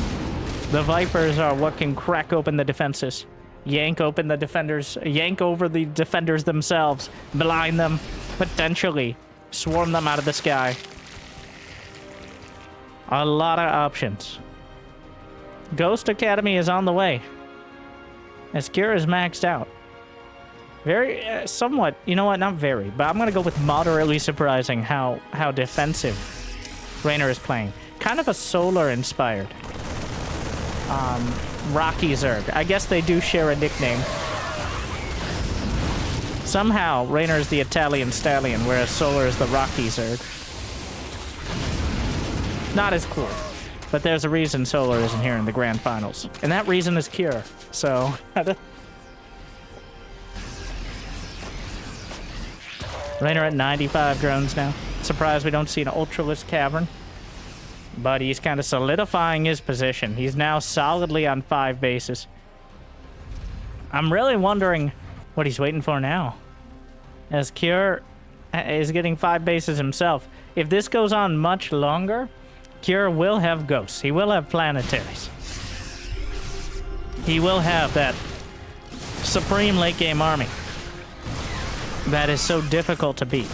The Vipers are what can crack open the defenses. Yank open the defenders. Yank over the defenders themselves. Blind them. Potentially swarm them out of the sky. A lot of options. Ghost Academy is on the way. As Cure is maxed out. Very, somewhat, you know what, not very, but I'm going to go with moderately surprising how defensive Reynor is playing. Kind of a Solar-inspired. Rocky Zerg. I guess they do share a nickname. Somehow, Reynor is the Italian Stallion, whereas Solar is the Rocky Zerg. Not as cool. But there's a reason Solar isn't here in the Grand Finals. And that reason is Cure. So... Reynor at 95 drones now. Surprised we don't see an Ultralisk Cavern. But he's kind of solidifying his position. He's now solidly on 5 bases. I'm really wondering what he's waiting for now. As Cure is getting 5 bases himself. If this goes on much longer... Cure will have ghosts. He will have planetaries. He will have that supreme late game army that is so difficult to beat.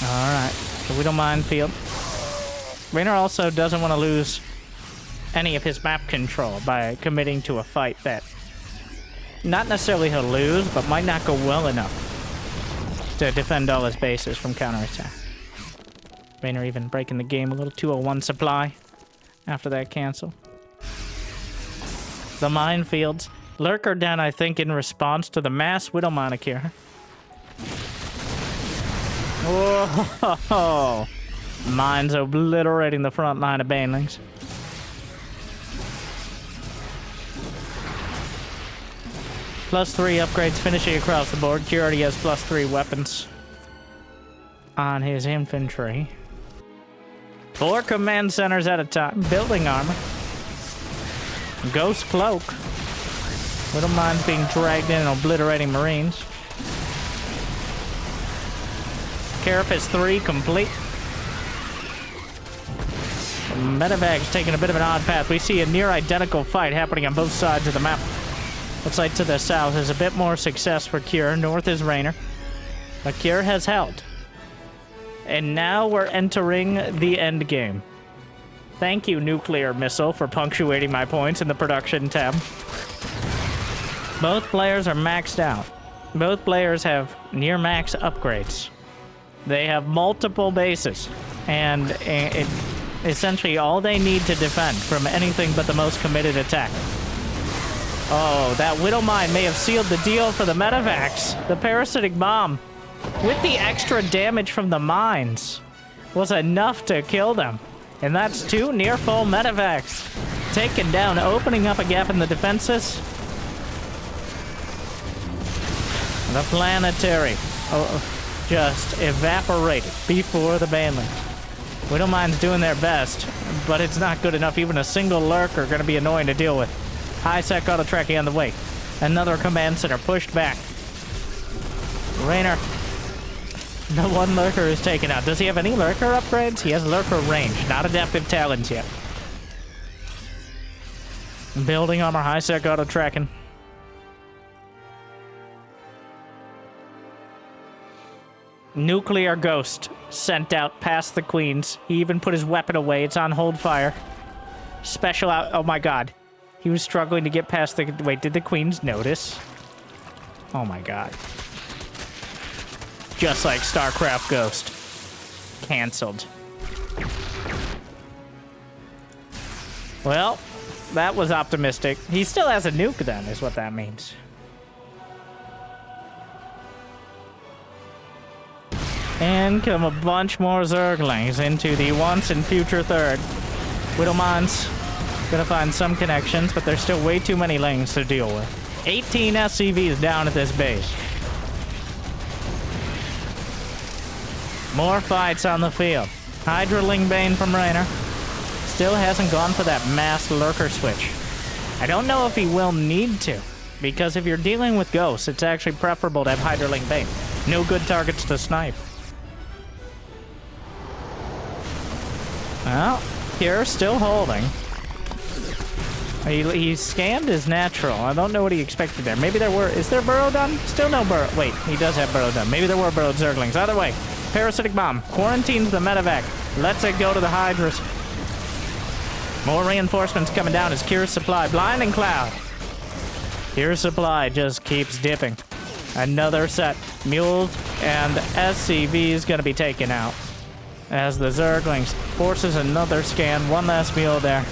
Alright, the Widow Minefield. Reynor also doesn't want to lose any of his map control by committing to a fight that not necessarily he'll lose, but might not go well enough to defend all his bases from counterattack. Reynor even breaking the game a little. 201 supply after that cancel. The minefields. Lurker down, I think, in response to the mass Widow Monarchy. Whoa! Mines obliterating the front line of Banelings. +3 upgrades finishing across the board. Cure already has +3 weapons on his infantry. 4 command centers at a time. Building armor. Ghost Cloak. Widow Mines being dragged in and obliterating Marines. Carapace 3 complete. Medevac's taking a bit of an odd path. We see a near identical fight happening on both sides of the map. Looks like to the south is a bit more success for Cure. North is Reynor. But Cure has held. And now we're entering the end game. Thank you, nuclear missile, for punctuating my points in the production tab. Both players are maxed out. Both players have near max upgrades. They have multiple bases, and essentially all they need to defend from anything but the most committed attack. Oh, that Widow Mine may have sealed the deal for the medevacs. The parasitic bomb, with the extra damage from the mines, was enough to kill them. And that's 2 near full medevacs taken down, opening up a gap in the defenses. The planetary just evaporated before the banelings. Widow Mine's doing their best, but it's not good enough. Even a single lurker gonna be annoying to deal with. High-sec auto-tracking on the way. Another command center pushed back. Reynor. The one lurker is taken out. Does he have any lurker upgrades? He has lurker range, not adaptive talents yet. Building armor, high-sec auto-tracking. Nuclear ghost sent out past the queens. He even put his weapon away. It's on hold fire. Special out. Oh my god. He was struggling to get past the... Wait, did the queens notice? Oh my god. Just like StarCraft Ghost. Cancelled. Well, that was optimistic. He still has a nuke then, is what that means. And come a bunch more Zerglings into the once and future third. Widowmons gonna find some connections, but there's still way too many lanes to deal with. 18 SCVs down at this base. More fights on the field. Hydraling Bane from Reynor. Still hasn't gone for that mass lurker switch. I don't know if he will need to, because if you're dealing with ghosts, it's actually preferable to have Hydraling Bane. No good targets to snipe. Well, here, still holding. He scanned his natural. I don't know what he expected there. Maybe there were... Is there burrow done? Still no burrow. Wait, he does have burrow done. Maybe there were burrowed Zerglings. Either way, parasitic bomb. Quarantines the medevac. Lets it go to the Hydras. More reinforcements coming down as Kira's supply. Blinding cloud. Kira's supply just keeps dipping. Another set. Mules and SCV is going to be taken out. As the Zerglings forces another scan. One last mule there.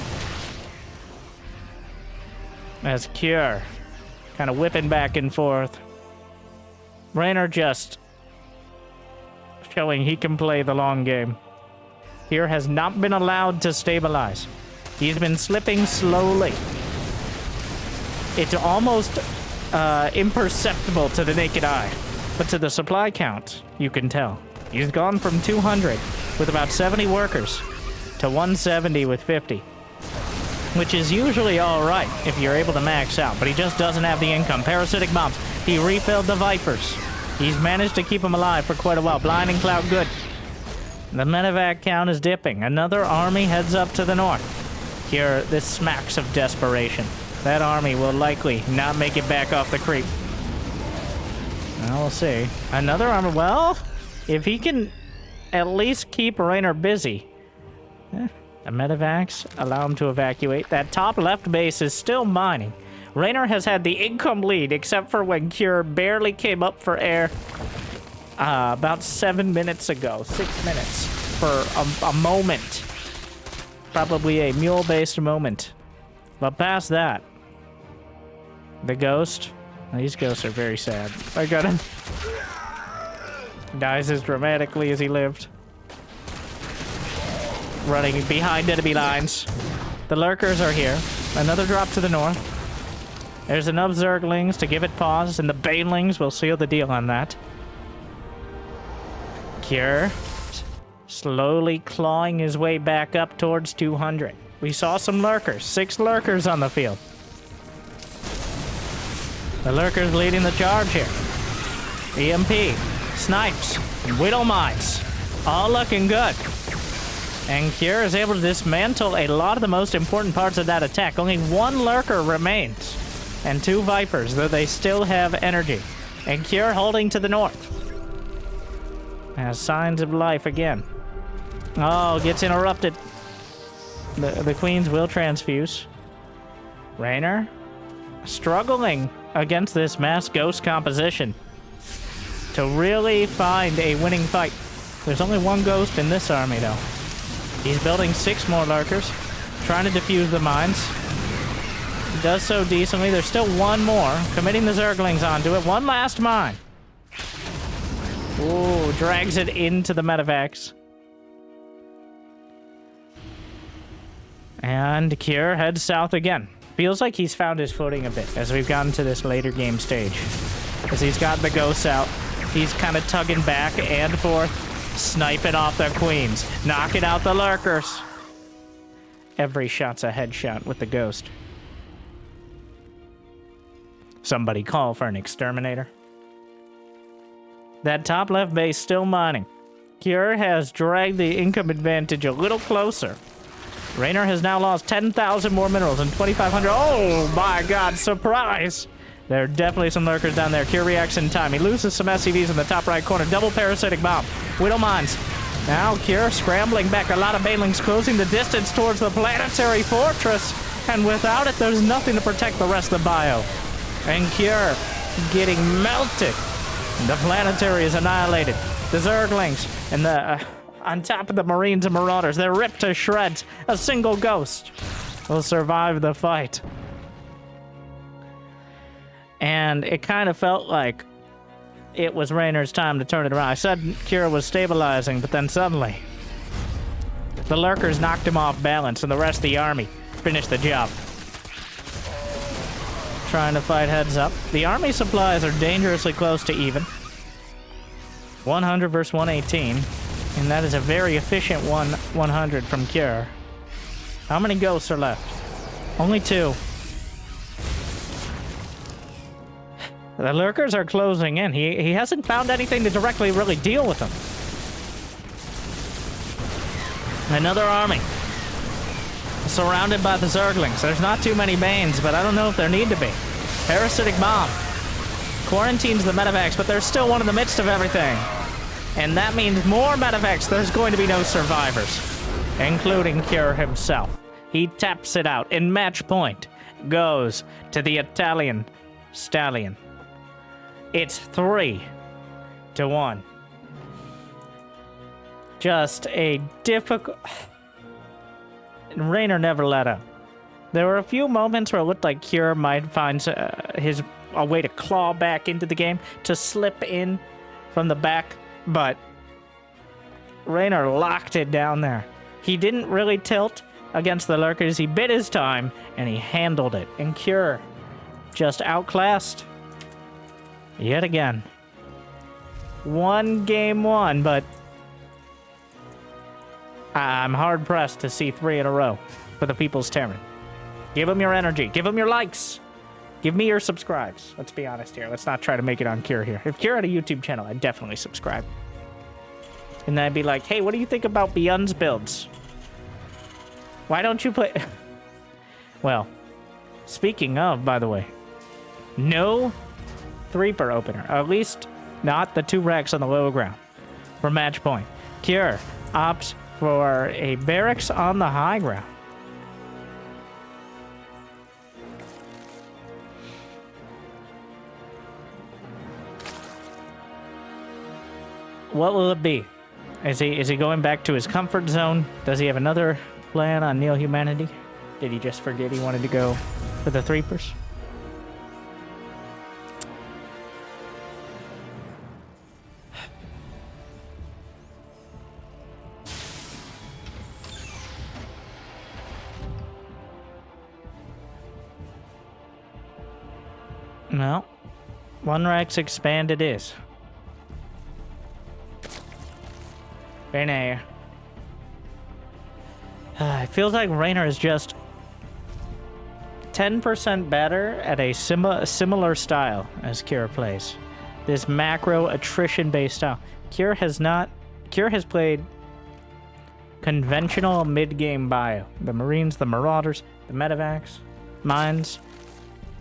As Cure kind of whipping back and forth. Reynor just showing he can play the long game. Cure has not been allowed to stabilize. He's been slipping slowly. It's almost imperceptible to the naked eye, but to the supply count, you can tell. He's gone from 200 with about 70 workers to 170 with 50, which is usually all right if you're able to max out, but he just doesn't have the income. Parasitic bombs. He refilled the Vipers. He's managed to keep them alive for quite a while. Blinding cloud, good. The medevac count is dipping. Another army heads up to the north. Here, this smacks of desperation. That army will likely not make it back off the creek. Well, we'll see. Another army. Well, if he can at least keep Reynor busy. The medevacs allow him to evacuate. That top left base is still mining. Reynor has had the income lead, except for when Cure barely came up for air about 7 minutes ago. 6 minutes for a moment. Probably a mule-based moment. But past that, the ghost. These ghosts are very sad. I got him. Dies as dramatically as he lived. Running behind enemy lines. The lurkers are here. Another drop to the north. There's enough Zerglings to give it pause, and the Banelings will seal the deal on that. Cure slowly clawing his way back up towards 200. We saw some lurkers. 6 lurkers on the field. The lurkers leading the charge here. EMP, snipes, Widow Mines. All looking good. And Cure is able to dismantle a lot of the most important parts of that attack. Only 1 lurker remains. And 2 Vipers, though they still have energy. And Cure holding to the north. Has signs of life again. Oh, gets interrupted. The queens will transfuse. Reynor struggling against this mass ghost composition to really find a winning fight. There's only one ghost in this army, though. He's building 6 more lurkers, trying to defuse the mines. He does so decently. There's still one more, committing the Zerglings onto it. One last mine. Ooh, drags it into the medevacs. And Kier heads south again. Feels like he's found his footing a bit as we've gotten to this later game stage. As he's got the ghosts out, he's kind of tugging back and forth, sniping off their queens, knocking out the lurkers. Every shot's a headshot with the ghost. Somebody call for an exterminator. That top left base still mining. Kier has dragged the income advantage a little closer. Reynor has now lost 10,000 more minerals and 2,500. Oh my god, surprise! There are definitely some lurkers down there. Kier reacts in time. He loses some SCVs in the top right corner. Double parasitic bomb. Widow mines. Now Kier scrambling back. A lot of banelings closing the distance towards the planetary fortress. And without it, there's nothing to protect the rest of the bio. And Kier getting melted. The planetary is annihilated. The Zerglings and the... on top of the Marines and Marauders, they're ripped to shreds. A single ghost will survive the fight. And it kind of felt like it was Reynor's time to turn it around. I said Kira was stabilizing, but then suddenly the lurkers knocked him off balance, and the rest of the army finished the job. Trying to fight heads up. The army supplies are dangerously close to even. 100 versus 118. And that is a very efficient 100 from Cure. How many ghosts are left? Only 2. The lurkers are closing in. He hasn't found anything to directly really deal with them. Another army. Surrounded by the Zerglings. There's not too many Banes, but I don't know if there need to be. Parasitic bomb. Quarantines the medevacs, but there's still one in the midst of everything. And that means more medevacs. There's going to be no survivors, including Cure himself. He taps it out, and match point goes to the Italian stallion. It's 3-1. Just a difficult... Reynor never let up. There were a few moments where it looked like Cure might find a way to claw back into the game, to slip in from the back, but Reynor locked it down there. He didn't really tilt against the lurkers. He bit his time, and he handled it. And Cure just outclassed yet again. One game won, but I'm hard-pressed to see 3 in a row for the People's Terran. Give them your energy. Give them your likes. Give me your subscribes. Let's be honest here. Let's not try to make it on Cure here. If Cure had a YouTube channel, I'd definitely subscribe. And then I'd be like, hey, what do you think about Beyond's builds? Why don't you play... Well, speaking of, by the way, no 3-per opener. At least not the 2 racks on the low ground for match point. Cure opts for a barracks on the high ground. What will it be? Is he going back to his comfort zone? Does he have another plan on Neo Humanity? Did he just forget he wanted to go for the 3-pers? No. 1 rack's expand it is. Reynor. It feels like Reynor is just 10% better at a similar style as Cure plays. This macro attrition-based style. Cure has played conventional mid-game bio. The Marines, the Marauders, the Medevacs, Mines,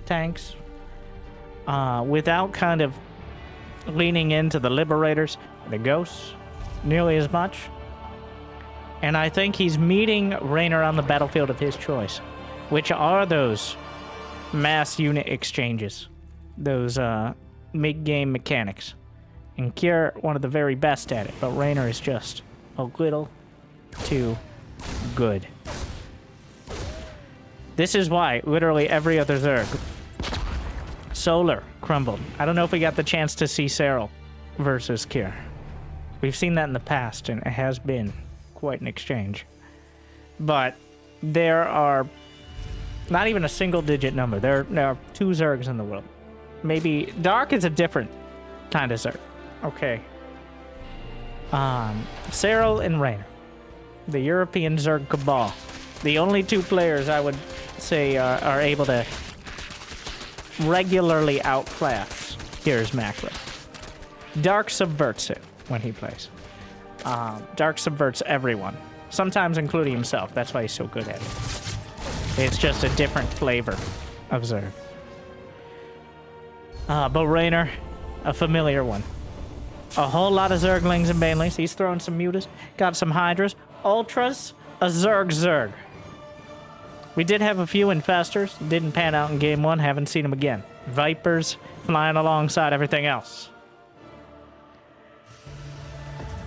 tanks, without kind of leaning into the Liberators, the Ghosts, nearly as much. And I think he's meeting Reynor on the battlefield of his choice, which are those mass unit exchanges, those mid-game mechanics. And Kier, one of the very best at it, but Reynor is just a little too good. This is why literally every other Zerg, Solar, crumbled. I don't know if we got the chance to see Cyril versus Kier. We've seen that in the past, and it has been quite an exchange. But there are not even a single-digit number. There are 2 Zergs in the world. Maybe Dark is a different kind of Zerg. Okay. Cyril and Reynor, the European Zerg Cabal, the only 2 players I would say are able to regularly outclass Kier's macro. Dark subverts it when he plays. Dark subverts everyone, sometimes including himself. That's why he's so good at it. It's just a different flavor of Zerg. But Reynor, a familiar one. A whole lot of Zerglings and Banelings. He's throwing some Mutas, got some Hydras, Ultras, a Zerg. We did have a few Infestors. Didn't pan out in game 1. Haven't seen them again. Vipers flying alongside everything else.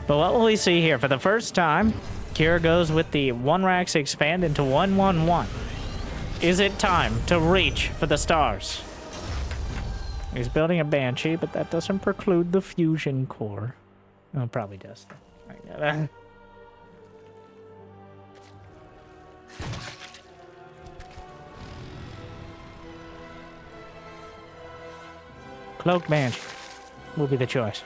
But what will we see here? For the first time, Kier goes with the 1 Rax expand into 1-1-1. Is it time to reach for the stars? He's building a Banshee, but that doesn't preclude the fusion core. Oh, it probably does. Cloak Banshee will be the choice.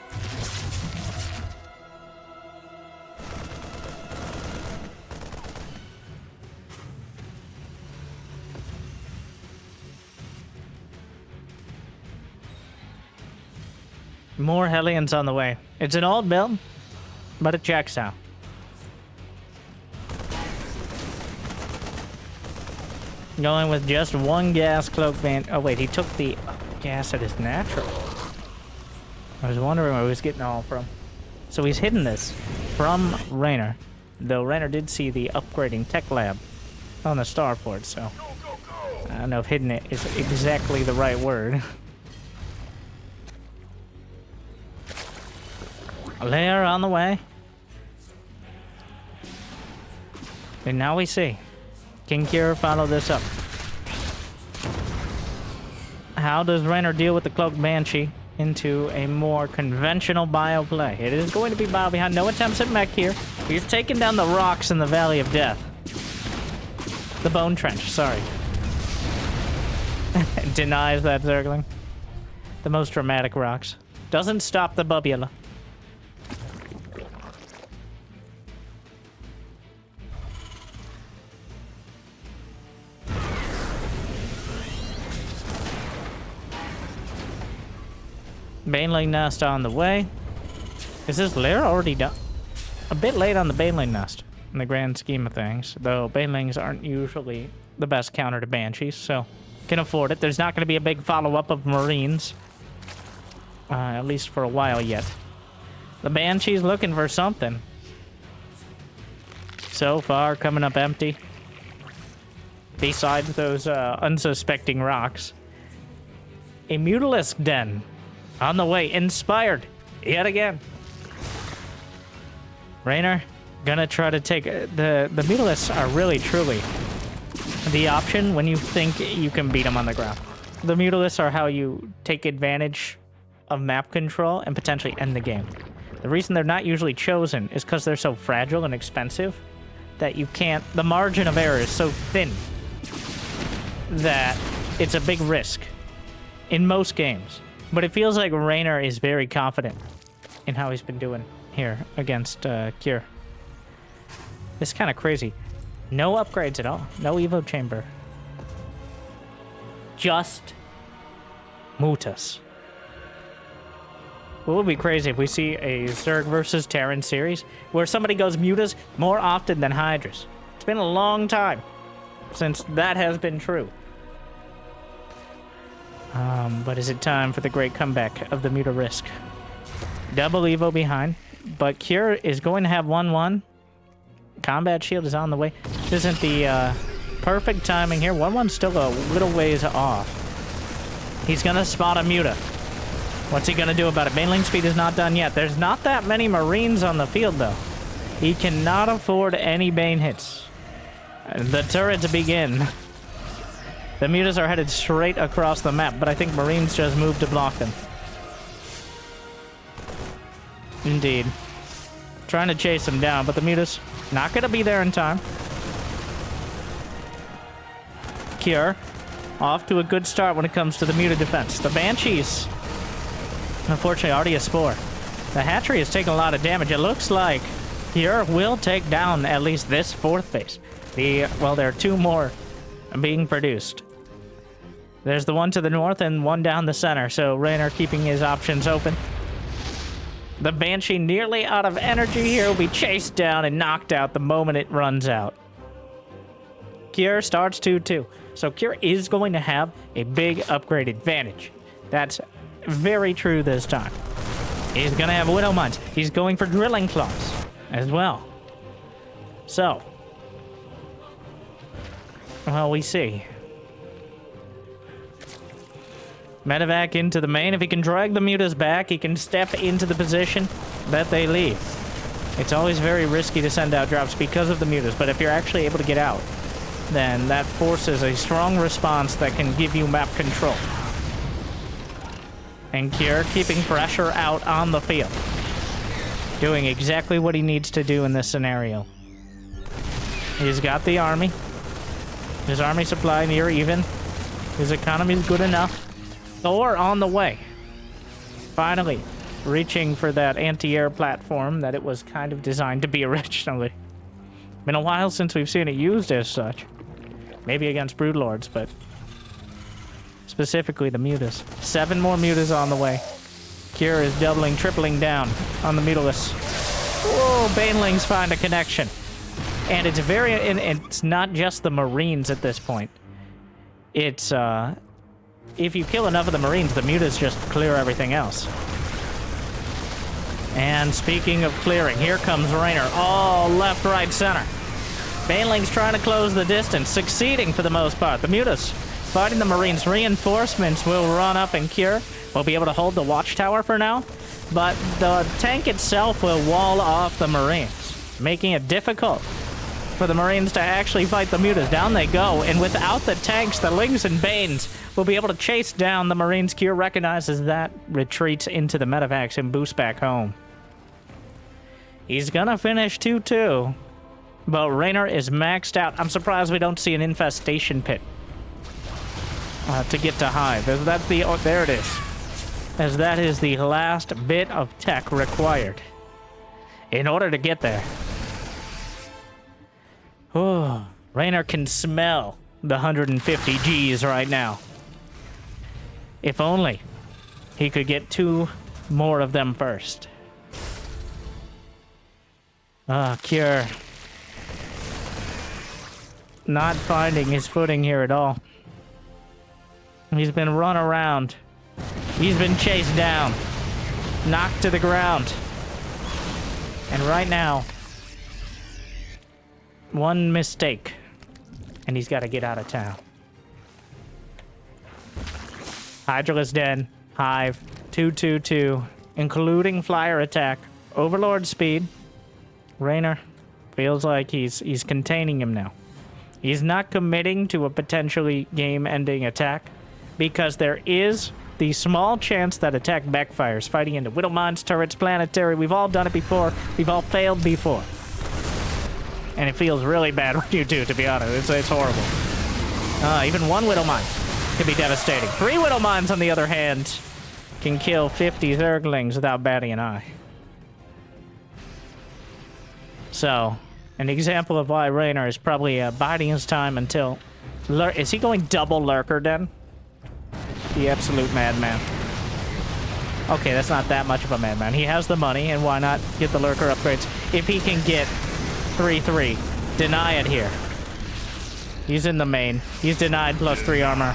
More Hellions on the way. It's an old build, but it checks out. Going with just 1 gas cloak band. Oh wait, he took the gas at his natural. I was wondering where he was getting all from. So he's hidden this from Reynor, though Reynor did see the upgrading tech lab on the starport, so I don't know if hidden it is exactly the right word. A layer on the way. And now we see. Can Kier follow this up? How does Reynor deal with the Cloaked Banshee into a more conventional bio play? It is going to be bio behind. No attempts at mech here. He's taking down the rocks in the Valley of Death. The Bone Trench, sorry. Denies that Zergling. The most dramatic rocks. Doesn't stop the Bubula. Baneling Nest on the way. Is this lair already done? A bit late on the Baneling Nest in the grand scheme of things, though Banelings aren't usually the best counter to Banshees, so can afford it. There's not going to be a big follow-up of Marines, at least for a while yet. The Banshee's looking for something. So far, coming up empty. Besides those unsuspecting rocks. A Mutalisk Den. On the way, inspired, yet again. Reynor, gonna try to take... The Mutalisks are really, truly the option when you think you can beat them on the ground. The Mutalisks are how you take advantage of map control and potentially end the game. The reason they're not usually chosen is because they're so fragile and expensive that you can't... The margin of error is so thin that it's a big risk in most games. But it feels like Reynor is very confident in how he's been doing here against Kier. It's kind of crazy. No upgrades at all. No Evo Chamber. Just Mutas. What would be crazy if we see a Zerg versus Terran series where somebody goes Mutas more often than Hydras? It's been a long time since that has been true. But is it time for the great comeback of the Muta Risk? Double Evo behind, but Kier is going to have 1-1 Combat shield is on the way. This isn't the perfect timing here. 1-1's still a little ways off. He's gonna spot a Muta. What's he gonna do about it? Baneling speed is not done yet. There's not that many Marines on the field, though. He cannot afford any Bane hits. The turrets begin. The Mutas are headed straight across the map, but I think Marines just moved to block them. Indeed. Trying to chase him down, but the Mutas not gonna be there in time. Cure. Off to a good start when it comes to the Muta defense. The Banshees, unfortunately, already a spore. The hatchery has taken a lot of damage. It looks like Cure will take down at least this 4th base. Well, there are 2 more being produced. There's the one to the north and one down the center, so Reynor keeping his options open. The Banshee nearly out of energy here, will be chased down and knocked out the moment it runs out. Cure starts 2-2, so Cure is going to have a big upgrade advantage. That's very true this time. He's going to have Widow Mines. He's going for Drilling Claws as well. So, well, we see. Medevac into the main. If he can drag the Mutas back, he can step into the position that they leave. It's always very risky to send out drops because of the Mutas, but if you're actually able to get out, then that forces a strong response that can give you map control. And Cure keeping pressure out on the field. Doing exactly what he needs to do in this scenario. He's got the army. His army supply near even. His economy is good enough. Thor on the way. Finally, reaching for that anti-air platform that it was kind of designed to be originally. Been a while since we've seen it used as such. Maybe against Broodlords, but specifically the Mutas. 7 more Mutas on the way. Cure is doubling, tripling down on the Mutalist. Whoa, Banelings find a connection. And it's it's not just the Marines at this point. It's, if you kill enough of the Marines, the Mutas just clear everything else. And speaking of clearing, here comes Reynor. Oh, left, right, center. Banelings trying to close the distance, succeeding for the most part. The Mutas fighting the Marines. Reinforcements will run up and Cure. We'll be able to hold the watchtower for now, but the tank itself will wall off the Marines, making it difficult for the Marines to actually fight the Mutas. Down they go, and without the tanks, the Lings and Banes will be able to chase down the Marines. Cure recognizes that, retreats into the medevacs and boosts back home. He's gonna finish 2-2, but Reynor is maxed out. I'm surprised we don't see an infestation pit to get to Hive. There it is. As that is the last bit of tech required in order to get there. Oh, Reynor can smell the 150 Gs right now. If only he could get 2 more of them first. Cure. Not finding his footing here at all. He's been run around. He's been chased down. Knocked to the ground. And right now, one mistake, and he's got to get out of town. Hydralisk Den, Hive, 2-2-2, including flyer attack, Overlord speed. Reynor feels like he's containing him now. He's not committing to a potentially game-ending attack because there is the small chance that attack backfires, fighting into Widow Mines, turrets, planetary. We've all done it before. We've all failed before. And it feels really bad when you do, to be honest. It's horrible. Even 1 Widow Mine can be devastating. 3 Widow Mines, on the other hand, can kill 50 Zerglings without batting an eye. So, an example of why Reynor is probably biding his time until... Is he going double Lurker Den? The absolute madman. Okay, that's not that much of a madman. He has the money, and why not get the Lurker upgrades if he can get 3-3. Deny it here. He's in the main. He's denied +3 armor.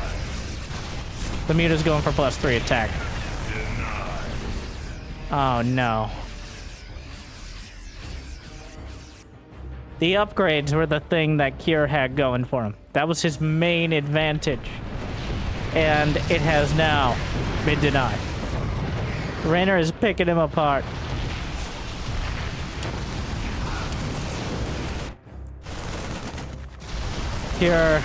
The Muta's going for +3 attack. Oh, no. The upgrades were the thing that Kier had going for him. That was his main advantage. And it has now been denied. Reynor is picking him apart. Kier,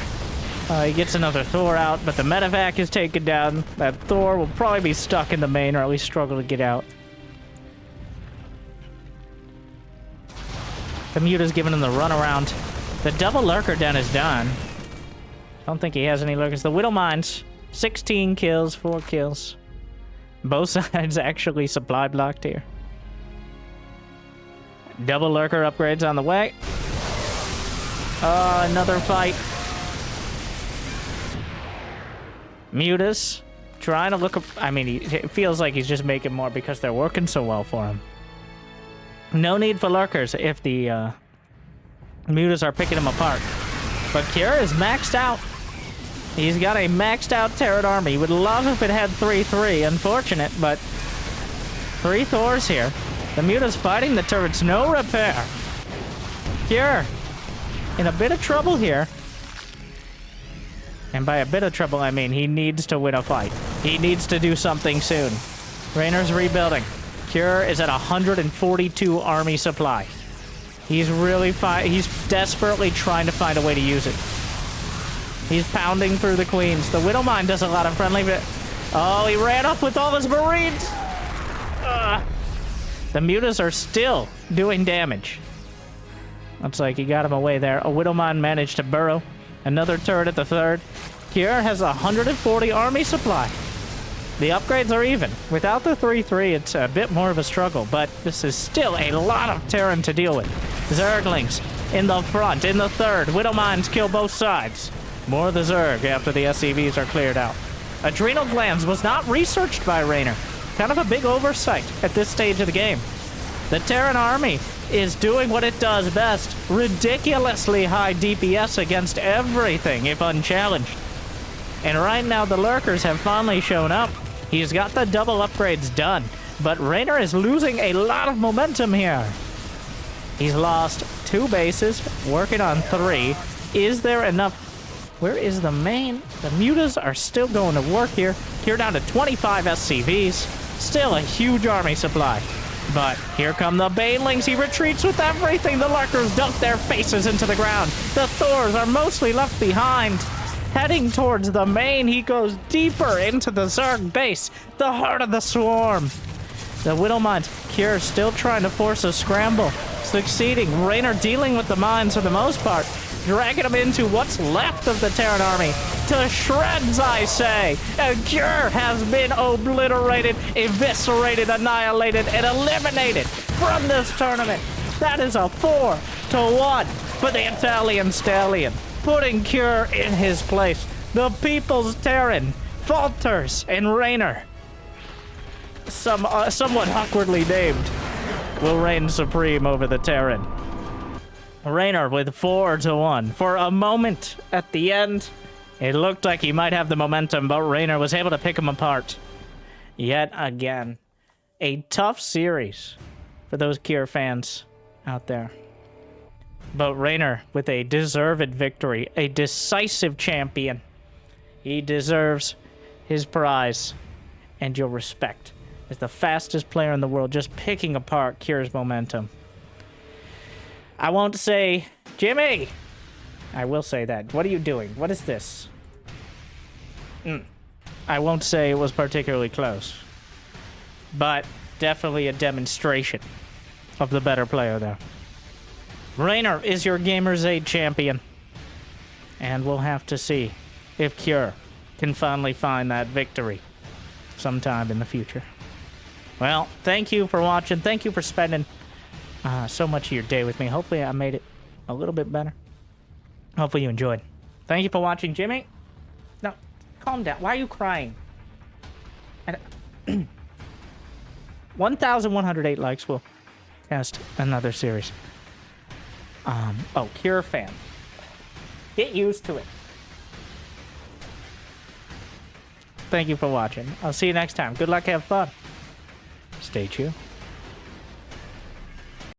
he gets another Thor out, but the medevac is taken down. That Thor will probably be stuck in the main, or at least struggle to get out. The Muta's giving him the runaround. The double lurker den is done. Don't think he has any lurkers. The Widow Mines, 16 kills, 4 kills. Both sides actually supply blocked here. Double lurker upgrades on the way. Another fight. Mutas trying to look up. I mean, it feels like he's just making more because they're working so well for him. No need for lurkers if the Mutas are picking him apart. But Kier is maxed out. He's got a maxed out Terran army. Would love if it had 3-3. Unfortunate, but 3 Thors here. The Muta's fighting the turrets. No repair. Kier in a bit of trouble here. And by a bit of trouble, I mean he needs to win a fight. He needs to do something soon. Reynor's rebuilding. Kier is at 142 army supply. He's really he's desperately trying to find a way to use it. He's pounding through the queens. The Widow Mine does a lot of friendly, but oh, he ran up with all his marines. The Mutas are still doing damage. Looks like he got him away there. A Widow Mine managed to burrow. Another turret at the third. Kier has 140 army supply. The upgrades are even. Without the 3-3, it's a bit more of a struggle, but this is still a lot of Terran to deal with. Zerglings in the front, in the third. Widow Mines kill both sides. More of the Zerg after the SCVs are cleared out. Adrenal glands was not researched by Reynor. Kind of a big oversight at this stage of the game. The Terran army is doing what it does best. Ridiculously high DPS against everything if unchallenged. And right now the lurkers have finally shown up. He's got the double upgrades done, but Reynor is losing a lot of momentum here. He's lost 2 bases, working on 3. Is there enough? Where is the main? The Mutas are still going to work here. Here down to 25 SCVs. Still a huge army supply. But here come the Banelings. He retreats with everything. The lurkers dunk their faces into the ground. The Thors are mostly left behind. Heading towards the main, he goes deeper into the Zerg base, the heart of the swarm. The Widow Mines, Kier still trying to force a scramble, succeeding. Reynor dealing with the mines for the most part, dragging them into what's left of the Terran army. To shreds, I say. And Kier has been obliterated, eviscerated, annihilated, and eliminated from this tournament. That is a 4-1 for the Italian Stallion, putting Kier in his place. The People's Terran falters, and Reynor, somewhat awkwardly named, will reign supreme over the Terran. Reynor with 4-1. For a moment at the end, it looked like he might have the momentum, but Reynor was able to pick him apart. Yet again, a tough series for those Kier fans out there. But Reynor with a deserved victory, a decisive champion. He deserves his prize and your respect as the fastest player in the world, just picking apart Kier's momentum. I won't say, Jimmy! I will say that. What are you doing? What is this? I won't say it was particularly close, but definitely a demonstration of the better player there. Reynor is your Gamers8 champion, and we'll have to see if Kier can finally find that victory sometime in the future. Well, thank you for watching. Thank you for spending so much of your day with me. Hopefully I made it a little bit better. Hopefully you enjoyed. Thank you for watching, Jimmy. No, calm down. Why are you crying? 1,108 likes will cast another series. Oh, Kier fan. Get used to it. Thank you for watching. I'll see you next time. Good luck, have fun. Stay tuned.